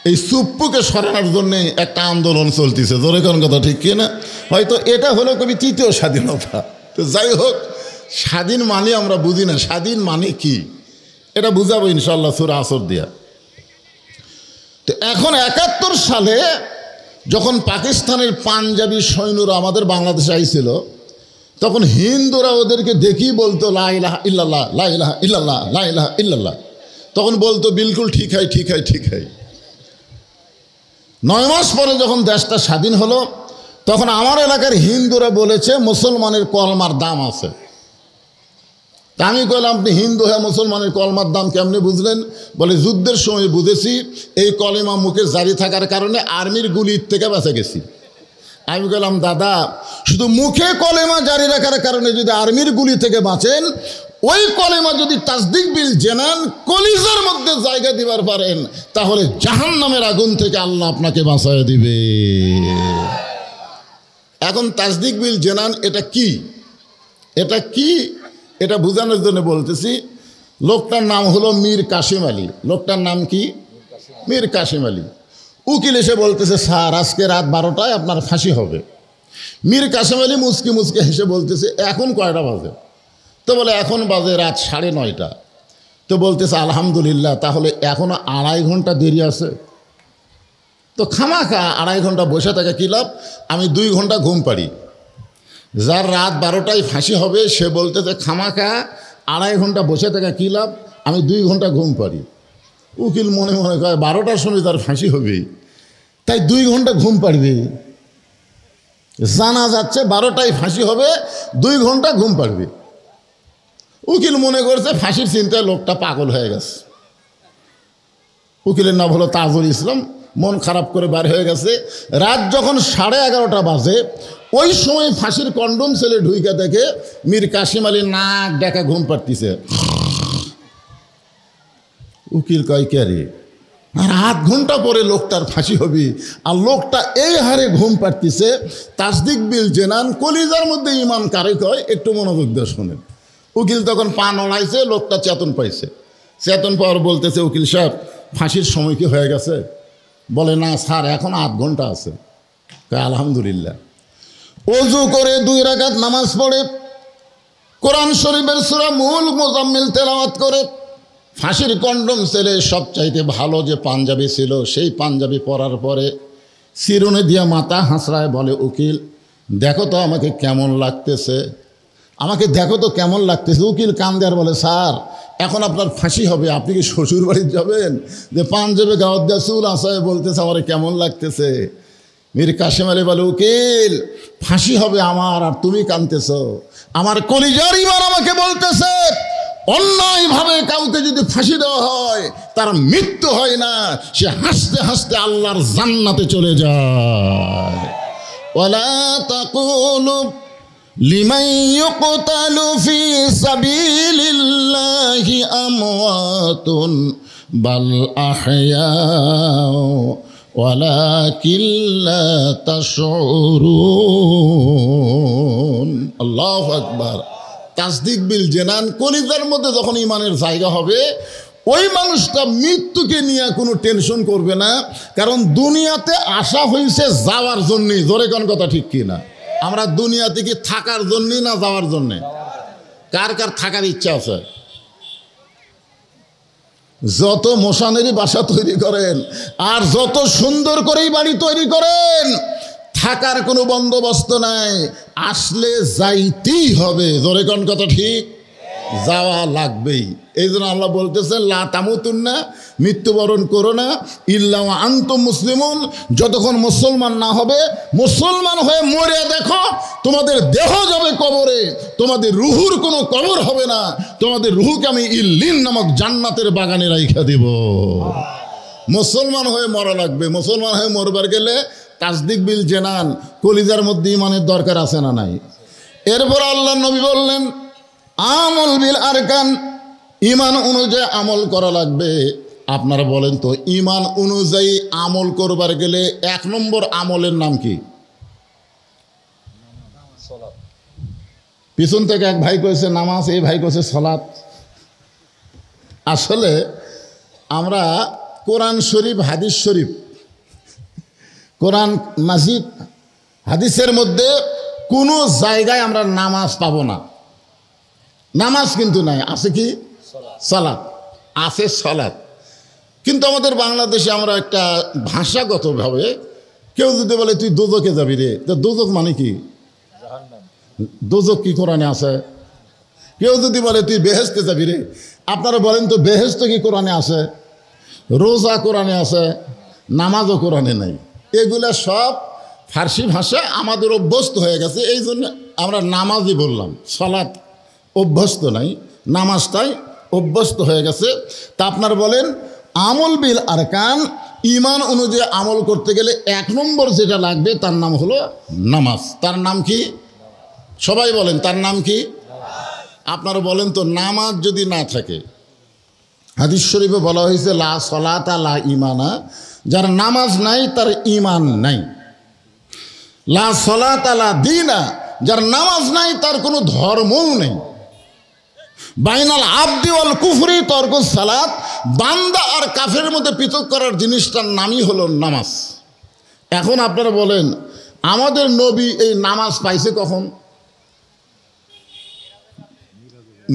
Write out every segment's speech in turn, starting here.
এই চুপ্পুকে সরানোর জন্য একটা আন্দোলন চলতেছে, জোরে কোন কথা ঠিক কি না? হয়তো এটা হলো কবি তৃতীয় স্বাধীনতা। তো যাই হোক, স্বাধীন মানে আমরা বুঝি না, স্বাধীন মানে কি এটা বুঝাবো ইনশাল্লাহ সূরা আসর দিয়া। তো এখন ৭১ সালে যখন পাকিস্তানের পাঞ্জাবি সৈন্যরা আমাদের বাংলাদেশে আইছিল, তখন হিন্দুরা ওদেরকে দেখি বলতো লা ইলাহা ইল্লাল্লাহ, লা ইলাহা ইল্লাল্লাহ, লা ইলাহা ইল্লাল্লাহ। তখন বলতো বিলকুল ঠিক হয়, ঠিক হয়, ঠিক হয়। ৯ মাস পরে যখন দেশটা স্বাধীন হলো, তখন আমার এলাকার হিন্দুরা বলেছে মুসলমানের কলমার দাম আছে। তা আমি কইলাম, আপনি হিন্দু হয়ে মুসলমানের কলমার দাম কেমনি বুঝলেন? বলে, যুদ্ধের সময় বুঝেছি, এই কলেমা মুখে জারি থাকার কারণে আর্মির গুলির থেকে বেঁচে গেছি। আমি বললাম, দাদা, শুধু মুখে কলেমা জারি রাখার কারণে যদি আর্মির গুলি থেকে বাঁচেন, ওই কলেমা যদি তাসদিক বিল জেনান কলিজার মধ্যে জায়গা দিবার পারেন, তাহলে জাহান্নামের আগুন থেকে আল্লাহ আপনাকে বাঁচায় দিবে। এখন তাসদিক বিল জেনান এটা কি, এটা কি, এটা বোঝানোর জন্য বলতেছি। লোকটার নাম হলো মীর কাসিম আলী। লোকটার নাম কি? মীর কাসিম আলী। উকিল এসে বলতেছে, স্যার আজকে রাত 12টায় আপনার ফাঁসি হবে। মীর কাসিম আলী মুচকি মুচকি হেসে বলতেছে, এখন কয়টা বাজে? তো বলে, এখন বাজে রাত 9:30। তো বলতেছে, আলহামদুলিল্লাহ, তাহলে এখনো 2.5 ঘন্টা দেরি আছে। তো খামাখা 2.5 ঘন্টা বসে থাকে কী লাভ? আমি 2 ঘন্টা ঘুম পারি। যার রাত 12টায় ফাঁসি হবে সে বলতেছে, খামাখা 2.5 ঘন্টা বসে থাকে কী লাভ? আমি 2 ঘন্টা ঘুম পারি। উকিল মনে মনে কয়, 12টার সময় তার ফাঁসি হবে, তাই 2 ঘন্টা ঘুম পাড়বে। জানা যাচ্ছে 12টায় ফাঁসি হবে, 2 ঘন্টা ঘুম পাড়বে। উকিল মনে করছে ফাঁসির চিন্তায় লোকটা পাগল হয়ে গেছে। উকিলের নাম হলো তাজুল ইসলাম। মন খারাপ করে বার হয়ে গেছে। রাত যখন 11:30 বাজে, ওই সময় ফাঁসির কন্ডম ছেলে ঢুইকা দেখে মীর কাসিম আলী নাক ডাকা ঘুম পাড়তিছে। উকিল কয়, কে রে? আর 8 ঘন্টা পরে লোকটার ফাঁসি হবে, আর লোকটা এই হারে ঘুম পাড়তিছে। তাসদিক বিল জেনান কলিজার মধ্যে ইমান কারে কয়, একটু মনোযোগ দিয়ে শোনেন। উকিল তখন পা নড়াইছে, লোকটা চেতন পাইছে। চেতন পাওয়ার বলতেছে, উকিল সাহেব ফাঁসির সময় কি হয়ে গেছে? বলে, না স্যার, এখন 8 ঘন্টা আছে। আলহামদুলিল্লাহ। ওযু করে 2 রাকাত নামাজ পড়ে কোরআন শরীফের সূরা মূল মুজাম্মিল তেলাওয়াত করে ফাঁসির কন্ডম ছেলে সবচাইতে ভালো যে পাঞ্জাবি ছিল, সেই পাঞ্জাবি পরার পরে চিরুনি দিয়া মাথা হাসড়ায় বলে, উকিল দেখো তো আমাকে কেমন লাগতেছে, আমাকে দেখো তো কেমন লাগতেছে। উকিল কান্দে আর বলে, স্যার এখন আপনার ফাঁসি হবে, আপনি কি শ্বশুর বাড়ি যাবেন যে পাঞ্জাবে গাওয়াত দিয়া চুল আসায় বলতেছে আমার কেমন লাগতেছে? মীর কাসিম আলী বলে, উকিল ফাঁসি হবে আমার, আর তুমি কাঁদতেছ। আমার কলিজার ইমান আমাকে বলতেছে, অন্যায়ভাবে কাউকে যদি ফাঁসি দেওয়া হয় তার মৃত্যু হয় না, সে হাসতে হাসতে আল্লাহর জান্নাতে চলে যায়। ওয়ালা তাকুলু লিমান ইউকতালু ফি সাবিলিল্লাহি আমওয়াতুন বাল আহয়াউ ওয়ালাকিন লা তাশউরুন। আল্লাহু আকবার। তাসদিক বিল জেনান কলিজার মধ্যে যখন ইমানের জায়গা হবে, ওই মানুষটা মৃত্যুকে নিয়ে কোনো টেনশন করবে না, কারণ দুনিয়াতে আসা হয়েছে যাওয়ার জন্যই। জোরে কোন কথা ঠিক কি না? আমরা দুনিয়াতে কি থাকার জন্যই না যাওয়ার জন্যে? কার কার থাকার ইচ্ছা আছে? যত মশানেরই বাসা তৈরি করেন আর যত সুন্দর করেই বাড়ি তৈরি করেন, থাকার কোনো বন্দোবস্ত নাই, আসলে যাইতেই হবে। জোরে কোন কথা ঠিক? যাওয়া লাগবেই। এই জন্য আল্লাহ বলতেছেন, লা তামুতুন্না, মৃত্যুবরণ করো না, ইল্লা ওয়া আনতুম মুসলিমুন, যতক্ষণ মুসলমান না হবে। মুসলমান হয়ে মরে দেখো, তোমাদের দেহ যাবে কবরে, তোমাদের রুহুর কোনো কবর হবে না। তোমাদের রুহুকে আমি ইল্লিন নামক জান্নাতের বাগানে রাইখা দিব। মুসলমান হয়ে মরা লাগবে। মুসলমান হয়ে মরবার গেলে তাসদিক বিল জেনান কলিজার মধ্যে ইমানের দরকার আছে না নাই? এরপর আল্লাহ নবী বললেন, আমল বিল আরকান, ইমান অনুযায়ী আমল করা লাগবে। আপনারা বলেন তো, ইমান অনুযায়ী আমল করবার গেলে 1 নম্বর আমলের নাম কি? পিছন থেকে এক ভাই কইছে নামাজ, এই ভাই কইছে সালাত। আসলে আমরা কোরআন শরীফ, হাদিস শরীফ, কোরআন মাজিদ, হাদিসের মধ্যে কোনো জায়গায় আমরা নামাজ পাবো না। নামাজ কিন্তু নাই, আছে কি? সালাত আছে, সালাত। কিন্তু আমাদের বাংলাদেশে আমরা একটা ভাষাগতভাবে কেউ যদি বলে তুই দোজকে যাবি রে, তো দোজক মানে কি? দোজক কি কোরআনে আছে? কেউ যদি বলে তুই বেহেশতে যাবি রে, আপনারা বলেন তো বেহেশত কি কোরআনে আছে? রোজা কোরআনে আছে, নামাজও কোরআনে নাই। এগুলা সব ফার্সি ভাষা আমাদের অভ্যস্ত হয়ে গেছে, এই জন্য আমরা নামাজই বললাম। সালাত অভ্যস্ত নাই, নামাজটাই অভ্যস্ত হয়ে গেছে। তা আপনার বলেন আমল বিল আরকান, ইমান অনুযায়ী আমল করতে গেলে 1 নম্বর যেটা লাগবে তার নাম হলো নামাজ। তার নাম কি? সবাই বলেন তার নাম কি? আপনারা বলেন তো, নামাজ যদি না থাকে, হাদিস শরীফে বলা হয়েছে লা সলাতা লা ইমানা, যার নামাজ নাই তার ইমান নাই। লা সলাতা লা দীনা, যার নামাজ নাই তার কোনো ধর্মও নেই। বাইনাল আবদি ওয়াল কুফরি তরকুস সালাত, বান্দা আর কাফেরের মধ্যে পৃথক করার জিনিসটার নামই হলো নামাজ। এখন আপনারা বলেন আমাদের নবী এই নামাজ পাইছে কখন?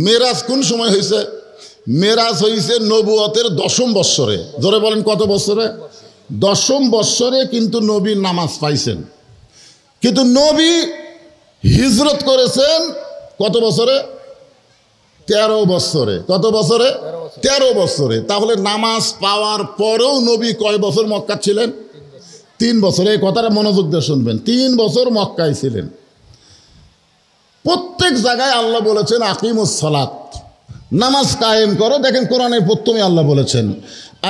মেরাজ কোন সময় হয়েছে? মেরাজ হয়েছে নবুয়তের 10ম বৎসরে। ধরে বলেন কত বৎসরে? 10ম বৎসরে কিন্তু নবী নামাজ পাইছেন। কিন্তু নবী হিজরত করেছেন কত বছরে? 13 বছরে। কত বছরে? 13 বছরে। তাহলে নামাজ পাওয়ার পরেও নবী কয় বছর মক্কা ছিলেন? 3 বছর। এই কথাটা মনোযোগ দিয়ে শুনবেন, 3 বছর মক্কায় ছিলেন। প্রত্যেক জায়গায় আল্লাহ বলেছেন আকিমুস সালাত, নামাজ কায়েম করো। দেখেন কোরআনের প্রথমে আল্লাহ বলেছেন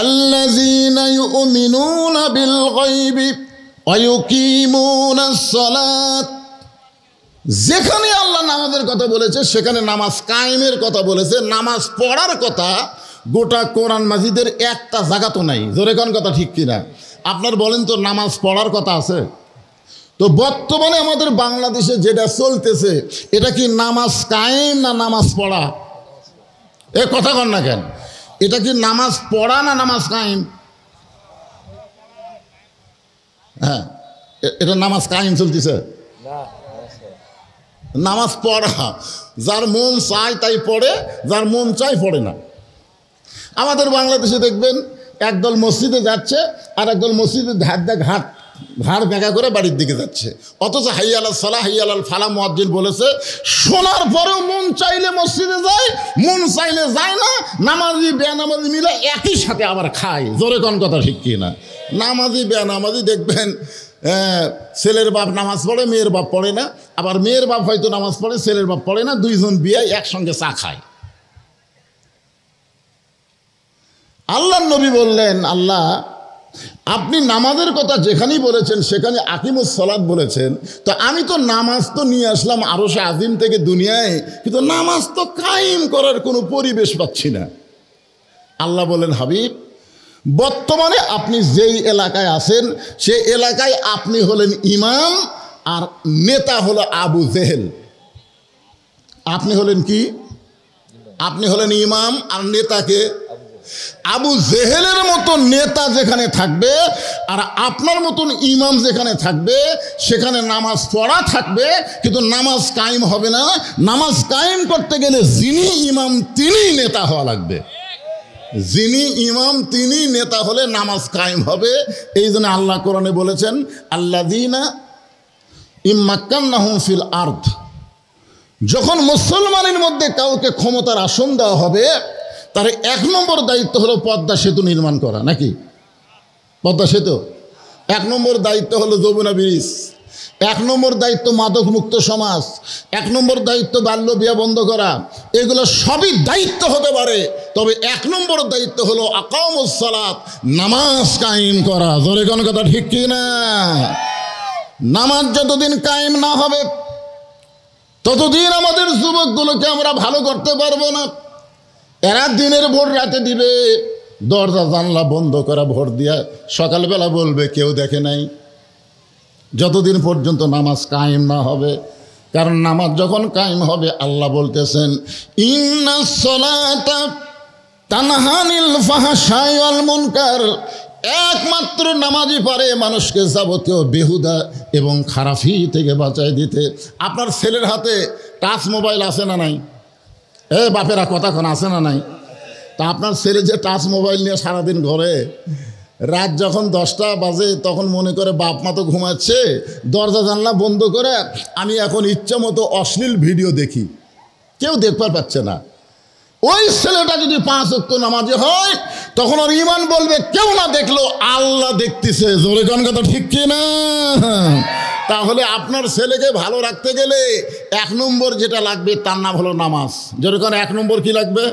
আল্লাযীনা ইউমিনুনা বিল গায়বি ওয়া ইউকিমুনাস সালাত। যেখানে আল্লাহ নামাজের কথা বলেছে সেখানে নামাজ কায়েমের কথা বলেছে। নামাজ পড়ার কথা গোটা কোরআন মাজিদের একটা জায়গা তো নাই। জোরে কোন কথা ঠিক কিনা? আপনার বলেন তো নামাজ পড়ার কথা আছে? তো বর্তমানে আমাদের বাংলাদেশে যেটা চলতেছে এটা কি নামাজ কায়েম না নামাজ পড়া? এ কথা কন না কেন? এটা কি নামাজ পড়া না নামাজ কায়েম? হ্যাঁ, এটা নামাজ কায়েম চলতেছে। নামাজ পড়া, যার মন চায় তাই পড়ে, যার মন চায় পড়ে না। আমাদের বাংলাদেশে দেখবেন একদল মসজিদে যাচ্ছে আর একদল মসজিদে ঘাড় বেঁকা করে বাড়ির দিকে যাচ্ছে, অথচ হাইয়া আলাল সালাহ হাইয়া আলাল ফালাহ মুয়াজ্জিন বলেছে। শোনার পরেও মন চাইলে মসজিদে যায়, মন চাইলে যায় না। নামাজি বেনামাজি মিলে একই সাথে আবার খায়। জোরে কোন কথা ঠিক কি না? নামাজি বেনামাজি দেখবেন ছেলের বাপ নামাজ পড়ে, মেয়ের বাপ পড়ে না। আবার মেয়ের বাপ হয়তো নামাজ পড়ে, ছেলের বাপ পড়ে না। দুইজন বিয়ে একসঙ্গে চা খায়। আল্লাহর নবী বললেন, আল্লাহ আপনি নামাজের কথা যেখানেই বলেছেন সেখানে আকিমুস সালাত বলেছেন। তো আমি তো নামাজ তো নিয়ে আসলাম আরশে আজিম থেকে দুনিয়ায়, কিন্তু নামাজ তো কায়েম করার কোনো পরিবেশ পাচ্ছি না। আল্লাহ বলেন, হাবিব বর্তমানে আপনি যেই এলাকায় আছেন সেই এলাকায় আপনি হলেন ইমাম আর নেতা হলো আবু জেহেল। আপনি হলেন কি? আপনি হলেন ইমাম আর নেতাকে আবু জেহেলের মতো নেতা যেখানে থাকবে আর আপনার মতন ইমাম যেখানে থাকবে সেখানে নামাজ পড়া থাকবে, কিন্তু নামাজ কায়েম হবে না। নামাজ কায়েম করতে গেলে যিনি ইমাম তিনিই নেতা হওয়া লাগবে। যিনি ইমাম তিনি নেতা হলে নামাজ কায়েম হবে। এই জন্য আল্লাহ কোরআনে বলেছেন আল্লাযীনা ইম্মাক্কান্নাহুম ফিল আরদ, যখন মুসলমানের মধ্যে কাউকে ক্ষমতার আসন দেওয়া হবে তার 1 নম্বর দায়িত্ব হলো পদ্মা সেতু নির্মাণ করা। নাকি পদ্মা সেতু? 1 নম্বর দায়িত্ব হলো যমুনা ব্রিজ। 1 নম্বর দায়িত্ব মাদক মুক্ত সমাজ। 1 নম্বর দায়িত্ব বাল্য বিয়া বন্ধ করা। এগুলো সবই দায়িত্ব হতে পারে, তবে 1 নম্বর দায়িত্ব হলো আকামুস সালাত, নামাজ কায়েম করা। জোরে কোন কথা ঠিক কি না? নামাজ যতদিন কায়েম না হবে ততদিন আমাদের যুবকগুলোকে আমরা ভালো করতে পারবো না। এরা দিনের ভোট রাতে দিবে, দরজা জানলা বন্ধ করা ভোট দিয়া সকালবেলা বলবে কেউ দেখে নাই, যতদিন পর্যন্ত নামাজ কায়েম না হবে। কারণ নামাজ যখন কায়েম হবে আল্লাহ বলতেছেন ইন্নাস সালাতা তানহানিল ফাহশাই ওয়াল মুনকার, একমাত্র নামাজই পারে মানুষকে যাবতীয় বেহুদা এবং খারাপি থেকে বাঁচায় দিতে। আপনার ছেলের হাতে টাচ মোবাইল আছে না নাই? বাপেরা কথা কোন আছে না নাই? তা আপনার ছেলে যে টাচ মোবাইল নিয়ে সারাদিন ঘরে, রাত যখন 10টা বাজে তখন মনে করে বাপ মা তো ঘুমাচ্ছে, দরজা জানলা বন্ধ করে আমি এখন ইচ্ছা মতো অশ্লীল ভিডিও দেখি, কেউ দেখবার পাচ্ছে না। ওই ছেলেটা যদি 5 ওয়াক্ত নামাজি হয় তখন ওর ঈমান বলবে কেউ না দেখলো আল্লাহ দেখতেছে। জোরে কোন কথা ঠিক কি না? তাহলে আপনার ছেলেকে ভালো রাখতে গেলে 1 নম্বর যেটা লাগবে তার নাম হলো নামাজ। জোরে কোন 1 নম্বর কি লাগবে?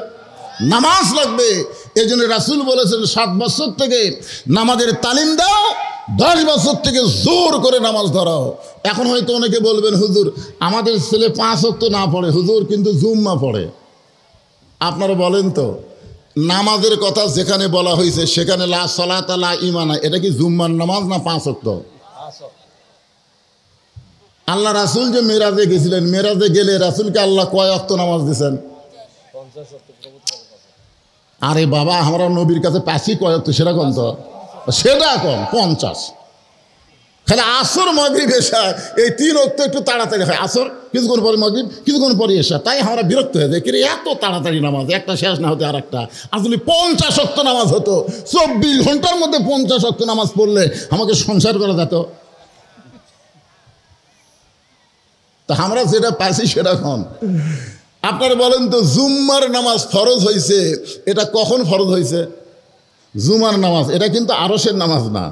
নামাজ লাগবে। এই জন্য রাসূল বলেছেন 7 বছর থেকে নামাজের তালিম দাও, 10 বছর থেকে জোর করে নামাজ ধরাও। এখন হয়তো অনেকে বলবেন হুজুর আমাদের ছেলে 5 ওয়াক্ত না পড়ে হুজুর, কিন্তু জুম্মা পড়ে। আপনারা বলেন তো, নামাজের কথা যেখানে বলা হয়েছে সেখানে লা সালাতা লা ঈমানা, এটা কি জুম্মার নামাজ না 5 ওয়াক্ত? আল্লাহ রাসূল যে মেরাজে গেছিলেন, মেরাজে গেলে রাসূলকে আল্লাহ কয় ওয়াক্ত নামাজ দিয়েছেন? আরে বাবা, আমরা নবীর কাছে পাচ্ছি কয় ওয়াক্ত সেটা কোন তো? সেটা কোন 50। খালি আসর মাগরিব এশা এই 3 ওয়াক্ত একটু তাড়াতাড়ি হয়। আসর কিছুক্ষণ পরে মাগরিব, কিছুক্ষণ পরে এশা, তাই আমরা বিরক্ত হয়ে যাই। কিন্তু এত তাড়াতাড়ি নামাজ, একটা শেষ না হতে আর একটা। আসলে 50 ওয়াক্ত নামাজ হতো, 24 ঘন্টার মধ্যে 50 ওয়াক্ত নামাজ পড়লে আমাকে সংসার করা যেত। তা আমরা যেটা পাইছি সেটা কোন? আপনারা বলেন তো, জুম্মার নামাজ ফরজ হয়েছে, এটা কখন ফরজ হয়েছে? জুমার নামাজ, এটা কিন্তু আরশের নামাজ না।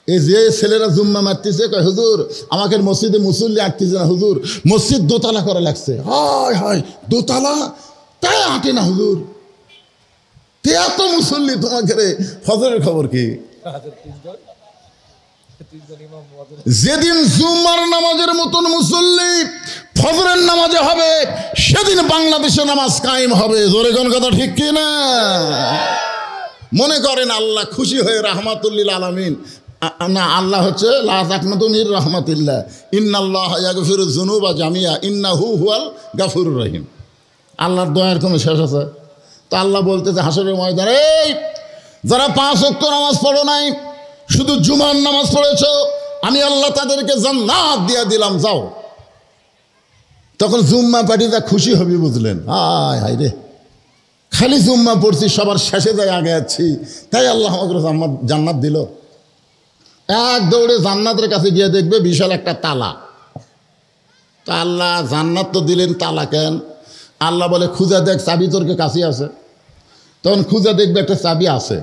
এই যে ছেলেরা জুম্মা মারতেছে কয় হুজুর আমাকে মসজিদে মুসল্লি আঁটতেছে না হুজুর, মসজিদ দোতলা করা লাগছে। হায় হায়, দোতলা তাই আঁটে না হুজুর, এত মুসল্লি তোমাকে ফজরের খবর কি? যেদিন জুম্মার নামাজের মতন মুসল্লি ফজরের নামাজে হবে সেদিন বাংলাদেশে নামাজ কায়েম হবে। জোরে কোন কথা ঠিক কি না? মনে করেন আল্লাহ খুশি হয়ে রাহমাতুল আলামিন, না আল্লাহ হচ্ছে লা তাকনাতু মির রাহমাতিল্লাহ, ইন্নাল্লাহা ইয়াগফিরুয যুনুবা জামিয়া ইন্নাহু হুয়াল গাফুরুর রহিম। আল্লাহর দয়ার কোনো শেষ আছে? তো আল্লাহ বলতেছে হাসরের ময়দানে, এই যারা 5 ওয়াক্ত নামাজ পড়ো নাই, শুধু জুমার নামাজ পড়েছো, আমি আল্লাহ তাদেরকে জান্নাত দিয়ে দিলাম, যাও। তখন জুম্মা পার্টিটা খুশি হবি, বুঝলেন? হায় হায় রে, খালি জুম্মা পড়ছি, সবার শেষে যাই আগে আছি, তাই আল্লাহ আমাকে জান্নাত দিল। এক দৌড়ে জান্নাতের কাছে গিয়ে দেখবে বিশাল একটা তালা। তা আল্লাহ জান্নাত তো দিলেন, তালা কেন? আল্লাহ বলে খুঁজা দেখ, চাবি তোর কাছে আছে। তখন খুঁজা দেখবে একটা চাবি আছে,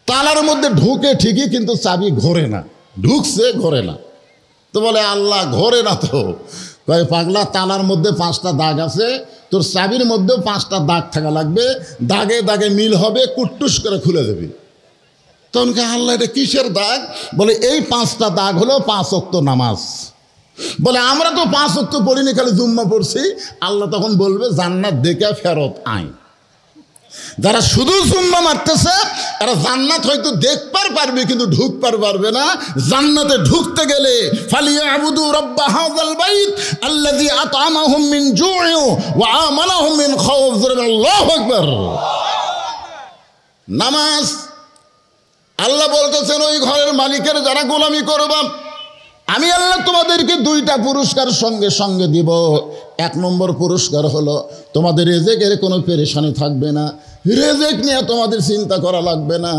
তালার মধ্যে ঢুকে ঠিকই, কিন্তু চাবি ঘোরে না, ঢুকছে ঘোরে না। তো বলে আল্লাহ ঘোরে না তো? কয় পাগলা, তালার মধ্যে 5টা দাগ আছে, তোর চাবির মধ্যেও 5টা দাগ থাকা লাগবে, দাগে দাগে মিল হবে, কুট্টুস করে খুলে দেবি। তখন কে আল্লাহ এটা কিসের দাগ? বলে এই 5টা দাগ হলো 5 ওয়াক্ত নামাজ। বলে আমরা তো 5 ওয়াক্ত পড়িনি, খালি জুম্মা পড়ছি। আল্লাহ তখন বলবে জান্নাত দেখে ফেরত আয়। যারা শুধু জুম্মা মারতেছে এরা জান্নাত হয়তো দেখবার পারবে, কিন্তু ঢুকবার পারবে না। জান্নাতে ঢুকতে গেলে ফালিয়াবুদু রাব্বা হাযাল বাইত আল্লাযী আত'আমাহুম মিন জু'ইন ওয়া আমানাহুম মিন খাউফ। আল্লাহু আকবার। নামাজ, আল্লাহ বলতেছেন ওই ঘরের মালিকের যারা গোলামি করবা, আমি আল্লাহ তোমাদেরকে 2টা পুরস্কার সঙ্গে সঙ্গে দিব। 1 নম্বর পুরস্কার হলো তোমাদের রেজেকের কোনো পেরেশানি থাকবে না, রেজেক নিয়ে তোমাদের চিন্তা করা লাগবে না।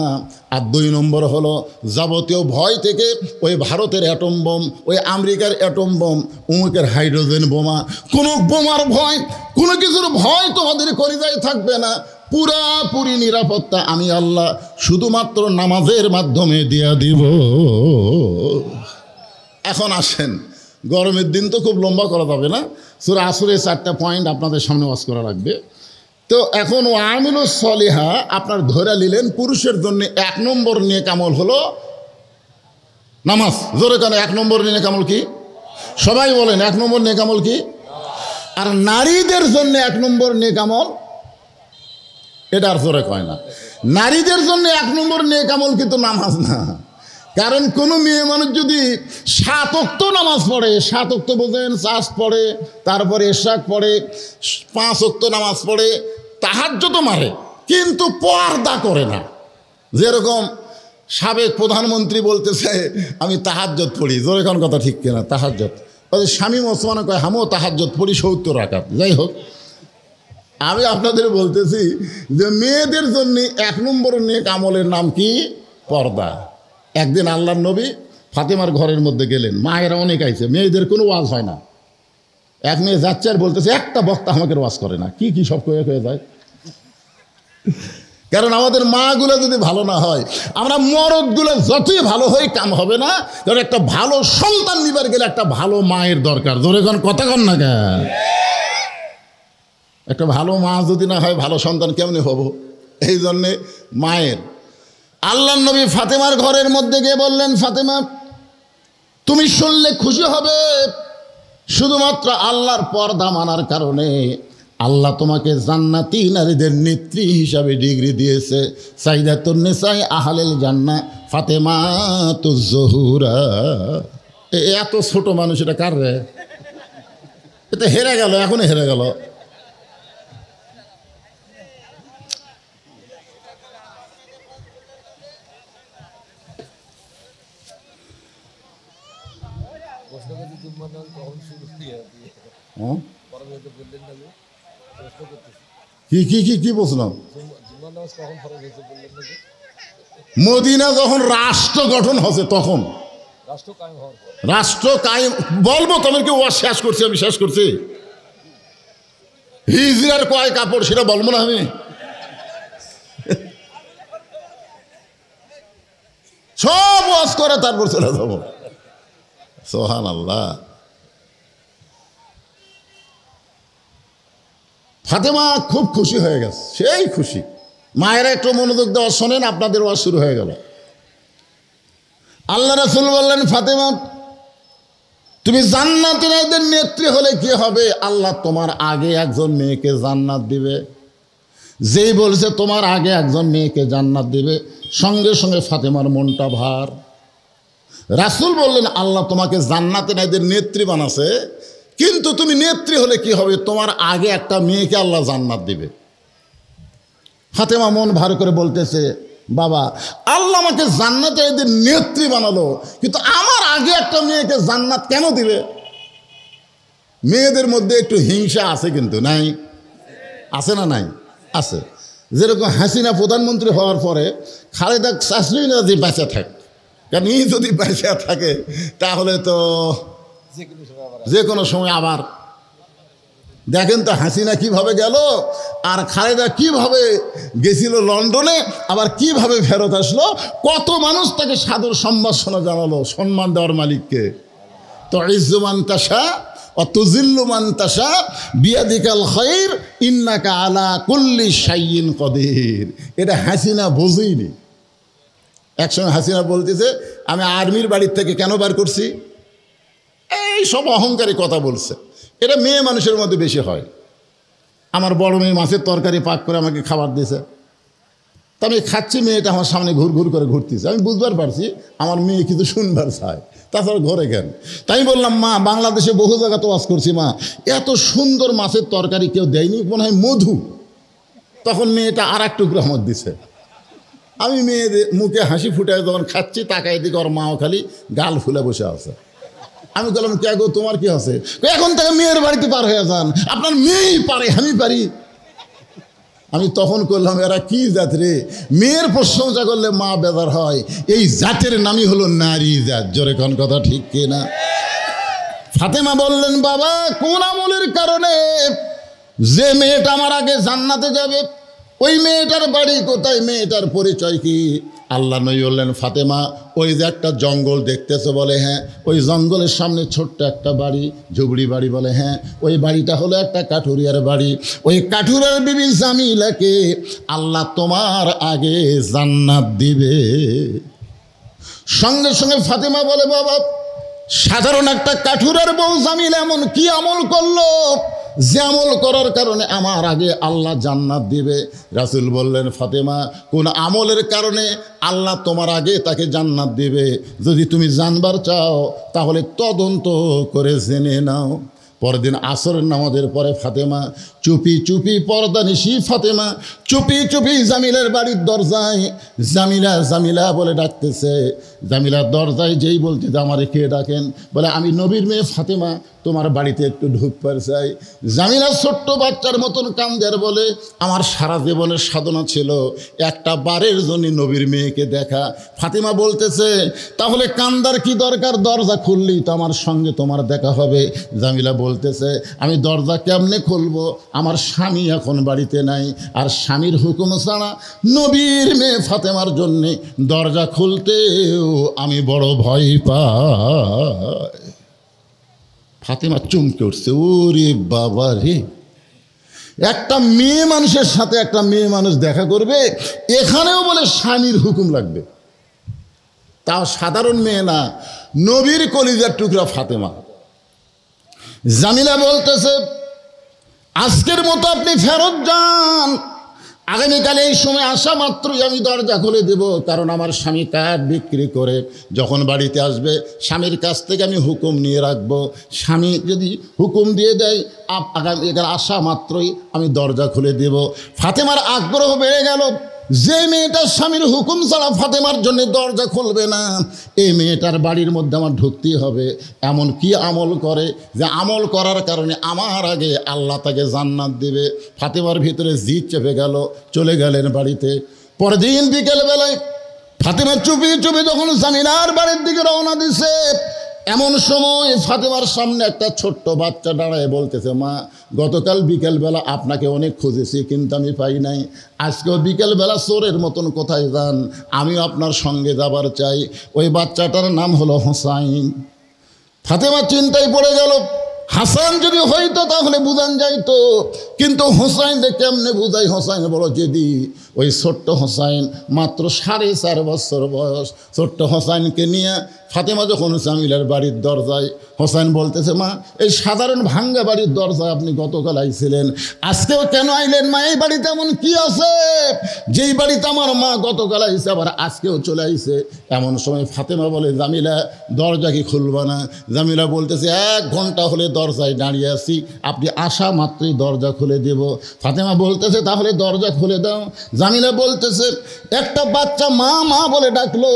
আর 2 নম্বর হলো যাবতীয় ভয় থেকে, ওই ভারতের অ্যাটম বোম, ওই আমেরিকার অ্যাটম বোম, অমুকের হাইড্রোজেন বোমা, কোনো বোমার ভয়, কোনো কিছুর ভয় তোমাদের কলিজায় থাকবে না। পুরাপুরি নিরাপত্তা আমি আল্লাহ শুধুমাত্র নামাজের মাধ্যমে দিয়া দিব। এখন আসেন, গরমের দিন তো খুব লম্বা করা যাবে না, সূরা আসরের 4টা পয়েন্ট আপনাদের সামনে ওয়াজ করা লাগবে। তো এখন ওয়ামিলুস সলিহা আপনার ধরে নিলেন, পুরুষের জন্য 1 নম্বর নেক আমল হলো নামাজ। জোরে কেন 1 নম্বর নেক আমল কি? সবাই বলেন 1 নম্বর নেক আমল কি? আর নারীদের জন্য 1 নম্বর নেক আমল, এটা আর জোরে কয় না। নারীদের জন্য 1 নম্বর নেক আমল কিন্তু নামাজ না। কারণ কোনো মেয়ে মানুষ যদি 7 ওয়াক্ত নামাজ পড়ে, 7 ওয়াক্ত বোঝেন, চাষ পড়ে, তারপরে ইশরাক পড়ে, 5 ওয়াক্ত নামাজ পড়ে, তাহাজ্জুদ মারে, কিন্তু পর্দা করে না। যেরকম সাবেক প্রধানমন্ত্রী বলতেছে আমি তাহাজ্জুদ পড়ি, জোরে কোন কথা ঠিক কিনা? তাহাজ্জুদ শামীম ওসমান কয় হামও তাহাজ্জুদ পড়ি 70 রাকাত। যাই হোক, আমি আপনাদের বলতেছি যে মেয়েদের জন্য 1 নম্বর নেক আমলের নাম কি? পর্দা। একদিন আল্লাহর নবী ফাতেমার ঘরের মধ্যে গেলেন, মায়েরা অনেক আইছে, মেয়েদের কোনো ওয়াজ হয় না। এক মেয়ে যাচ্ছে আর বলতেছে একটা বক্তা আমাকে ওয়াজ করে না, কি কি সব হয়ে যায়। কারণ আমাদের মাগুলো যদি ভালো না হয়, আমরা মরদগুলো যতই ভালো হই কাম হবে না। কারণ একটা ভালো সন্তান নিবার গেলে একটা ভালো মায়ের দরকার। জোরে কোন কথা কন না কেন? একটা ভালো মা যদি না হয় ভালো সন্তান কেমনে হব? এই জন্যে মায়ের। আল্লাহর নবী ফাতেমার ঘরের মধ্যে গিয়ে বললেন, ফাতেমা তুমি শুনলে খুশি হবে, শুধুমাত্র আল্লাহর পর্দা মানার কারণে আল্লাহ তোমাকে জান্নাতি নারীদের নেত্রী হিসাবে ডিগ্রি দিয়েছে। সাইদাতুন নিসাই আহলিল জান্নাহ ফাতেমাতুজ জোহরা। এত ছোট মানুষ, এটা কার রে? এটা হেরে গেল, এখনই হেরে গেল। কি কি কি কি বলছিলাম? মদিনা যখন রাষ্ট্র গঠন হচ্ছে তখন রাষ্ট্র কায়েম বলবো। তোমার কি ওয়া শেষ করছি? আমি শেষ করছি। হিজরার কয় কাপড় সেটা বলবো না আমি? সব ওয়াজ করে তারপর চলে যাবো। সুবহানাল্লাহ। ফাতেমা খুব খুশি হয়ে গেছে, সেই খুশি। মায়েরা একটু মনোযোগ দেওয়া শোনেন, আপনাদের ওয়াজ শুরু হয়ে গেল। আল্লাহ রাসূল বললেন, ফাতেমা তুমি জান্নাতীদের নেত্রী হলে কি হবে? আল্লাহ তোমার আগে একজন মেয়েকে জান্নাত দিবে। যেই বলছে তোমার আগে একজন মেয়েকে জান্নাত দিবে, সঙ্গে সঙ্গে ফাতেমার মনটা ভার। রাসূল বললেন, আল্লাহ তোমাকে জান্নাতীদের নেত্রী বানাছে, কিন্তু তুমি নেত্রী হলে কি হবে? তোমার আগে একটা মেয়েকে আল্লাহ জান্নাত দিবে। ফাতেমা মন ভার করে বলতেছে, বাবা আল্লাহ আমাকে জান্নাতীদের নেত্রী বানালো, কিন্তু আমার আগে একটা মেয়েকে জান্নাত কেন দিবে? মেয়েদের মধ্যে একটু হিংসা আছে, কিন্তু নাই? আছে না নাই? আছে। যেরকম হাসিনা প্রধানমন্ত্রী হওয়ার পরে খালেদা শাশুড়ি যদি বেঁচে থাকে, কারণ ই যদি বেঁচে থাকে তাহলে তো যে কোনো সময় আবার দেখেন তো হাসিনা কিভাবে গেল আর খালেদা কিভাবে গেছিল লন্ডনে, আবার কিভাবে ফেরত আসলো। কত মানুষ তাকে সাদর সম্ভাষণা জানালো, সম্মান দেওয়ার মালিককে। তো ইজ্জুমান তাশা ও তুজিল্লুমান তাশা বিয়াদিকাল খায়র ইন্নাকা আলা কুল্লি শাইইন কদির। এটা হাসিনা বোঝেইনি। একসময় হাসিনা বলতেছে, আমি আর্মির বাড়ির থেকে কেন বার করছি? এই সব অহংকারী কথা বলছে। এটা মেয়ে মানুষের মধ্যে বেশি হয়। আমার বড় মেয়ে মাছের তরকারি পাক করে আমাকে খাবার দিয়েছে, তা আমি খাচ্ছি, মেয়েটা আমার সামনে ঘুর ঘুর করে ঘুরতেছে। আমি বুঝবার পারছি আমার মেয়ে কিছু শুনবার চায়, তাছাড়া ঘরে কেন। তাই বললাম, মা বাংলাদেশে বহু জায়গা তো ওয়াজ করছি, মা এত সুন্দর মাছের তরকারি কেউ দেয়নি, মনে হয় মধু। তখন মেয়েটা আর এক টুকরো আমার দিছে। আমি মেয়েদের মুখে হাসি ফুটায় যখন খাচ্ছি, তাকাই দিকে ওর মাও খালি গাল ফুলে বসে আছে। আমি বললাম, কে গো তোমার কি আছে? এখন থেকে মেয়ের বাড়িতে পার হয়ে যান, আপনার মেয়েই পারে, আমি পারি। আমি তখন করলাম, এরা কি জাত রে? মেয়ের প্রশংসা করলে মা বেজার হয়, এই জাতের নামই হলো নারী জাত। জোরে কোন কথা ঠিক কিনা? ফাতেমা বললেন, বাবা কোন আমলের কারণে যে মেয়েটা আমার আগে জান্নাতে যাবে, ওই মেয়েটার বাড়ি কোথায়, মেয়েটার পরিচয় কি? আল্লাহ নবী বললেন, ফাতেমা ওই যে একটা জঙ্গল দেখতেছো, বলে হ্যাঁ। ওই জঙ্গলের সামনে ছোট্ট একটা বাড়ি, ঝুবড়ি বাড়ি, বলে হ্যাঁ। ওই বাড়িটা হলো একটা কাঠুরিয়ার বাড়ি। ওই কাঠুরিয়ার বিবি জামিলাকে আল্লাহ তোমার আগে জান্নাত দিবে। সঙ্গে সঙ্গে ফাতেমা বলে, বাবা সাধারণ একটা কাঠুরিয়ার বউ জামিলা এমন কি আমল করলো যে আমল করার কারণে আমার আগে আল্লাহ জান্নাত দিবে? রাসূল বললেন, ফাতেমা কোন আমলের কারণে আল্লাহ তোমার আগে তাকে জান্নাত দিবে যদি তুমি জানবার চাও, তাহলে তদন্ত করে জেনে নাও। পরের দিন আসরের নামাজের পরে ফাতেমা চুপি চুপি পর্দা নিশি ফাতেমা চুপি চুপি জামিলার বাড়ির দরজায় জামিলা জামিলা বলে ডাকতেছে। জামিলার দরজায় যেই বলতেছে আমারে কে ডাকেন, বলে আমি নবীর মেয়ে ফাতেমা, তোমার বাড়িতে একটু ঢুকবার চাই। জামিলা ছোট্ট বাচ্চার মতন কান্দের বলে আমার সারা জীবনের সাধনা ছিল একটা বারের জন্য নবীর মেয়েকে দেখা। ফাতেমা বলতেছে তাহলে কান্দার কি দরকার, দরজা খুললেই তো আমার সঙ্গে তোমার দেখা হবে। জামিলা বলতেছে আমি দরজা কেমনে খুলবো, আমার স্বামী এখন বাড়িতে নাই, আর স্বামীর হুকুম ছাড়া নবীর মেয়ে ফাতেমার জন্যে দরজা খুলতেও আমি বড় ভয় পাই। ফাতেমা চমকে উঠছে, ওরে বাবা রে, একটা মেয়ে মানুষের সাথে একটা মেয়ে মানুষ দেখা করবে, এখানেও বলে স্বামীর হুকুম লাগবে, তাও সাধারণ মেয়ে না, নবীর কলিজার টুকরা ফাতেমা। জামিলা বলতেছে আজকের মতো আপনি ফেরত যান, আগামীকালে এই সময় আসা মাত্রই আমি দরজা খুলে দেব, কারণ আমার স্বামী কাঠ বিক্রি করে যখন বাড়িতে আসবে স্বামীর কাছ থেকে আমি হুকুম নিয়ে রাখবো, স্বামী যদি হুকুম দিয়ে দেয় আগামীকাল আসা মাত্রই আমি দরজা খুলে দেব। ফাতেমার আগ্রহ বেড়ে গেল, যে মেয়েটার স্বামীর হুকুম ছাড়া ফাতেমার জন্য দরজা খুলবে না, এই মেয়েটার বাড়ির মধ্যে আমার ঢুকতেই হবে। এমন কি আমল করে যে আমল করার কারণে আমার আগে আল্লাহ তাকে জান্নাত দেবে। ফাতেমার ভিতরে জিদ চেপে গেল, চলে গেলেন বাড়িতে। পরের দিন বিকেলবেলায় ফাতেমা চুপি চুপি যখন জামিলার বাড়ির দিকে রওনা দিছে, এমন সময় ফাতেমার সামনে একটা ছোট্ট বাচ্চা দাঁড়ায় বলতেছে মা, গতকাল বিকেলবেলা আপনাকে অনেক খুঁজেছি কিন্তু আমি পাই নাই, আজকেও বিকেলবেলা চোরের মতন কোথায় যান, আমিও আপনার সঙ্গে যাবার চাই। ওই বাচ্চাটার নাম হলো হোসাইন। ফাতেমা চিন্তায় পড়ে গেল, হাসান যদি হইতো তাহলে বুঝান যাইতো, কিন্তু হোসাইনকে কেমনে বুঝাই। হোসাইন বড় জেদি, ওই ছোট্ট হোসাইন মাত্র 4.5 বছর বয়স। ছোট্ট হোসাইনকে নিয়ে ফাতেমা যখন জামিলার বাড়ির দরজায়, হোসাইন বলতেছে মা, এই সাধারণ ভাঙ্গা বাড়ির দরজায় আপনি গতকাল আইছিলেন, আজকেও কেন আইলেন মা? এই বাড়িতে এমন কি আছে যেই বাড়িতে আমার মা গতকাল আইছে আবার আজকেও চলে আইছে? এমন সময় ফাতেমা বলে জামিলা দরজা কি খুলবা না? জামিলা বলতেছে 1 ঘন্টা হলে দরজায় দাঁড়িয়ে আছি, আপনি আসা মাত্রই দরজা খুলে দেব। ফাতেমা বলতেছে তাহলে দরজা খুলে দাও। জামিলা বলতেছে একটা বাচ্চা মা মা বলে ডাকলো,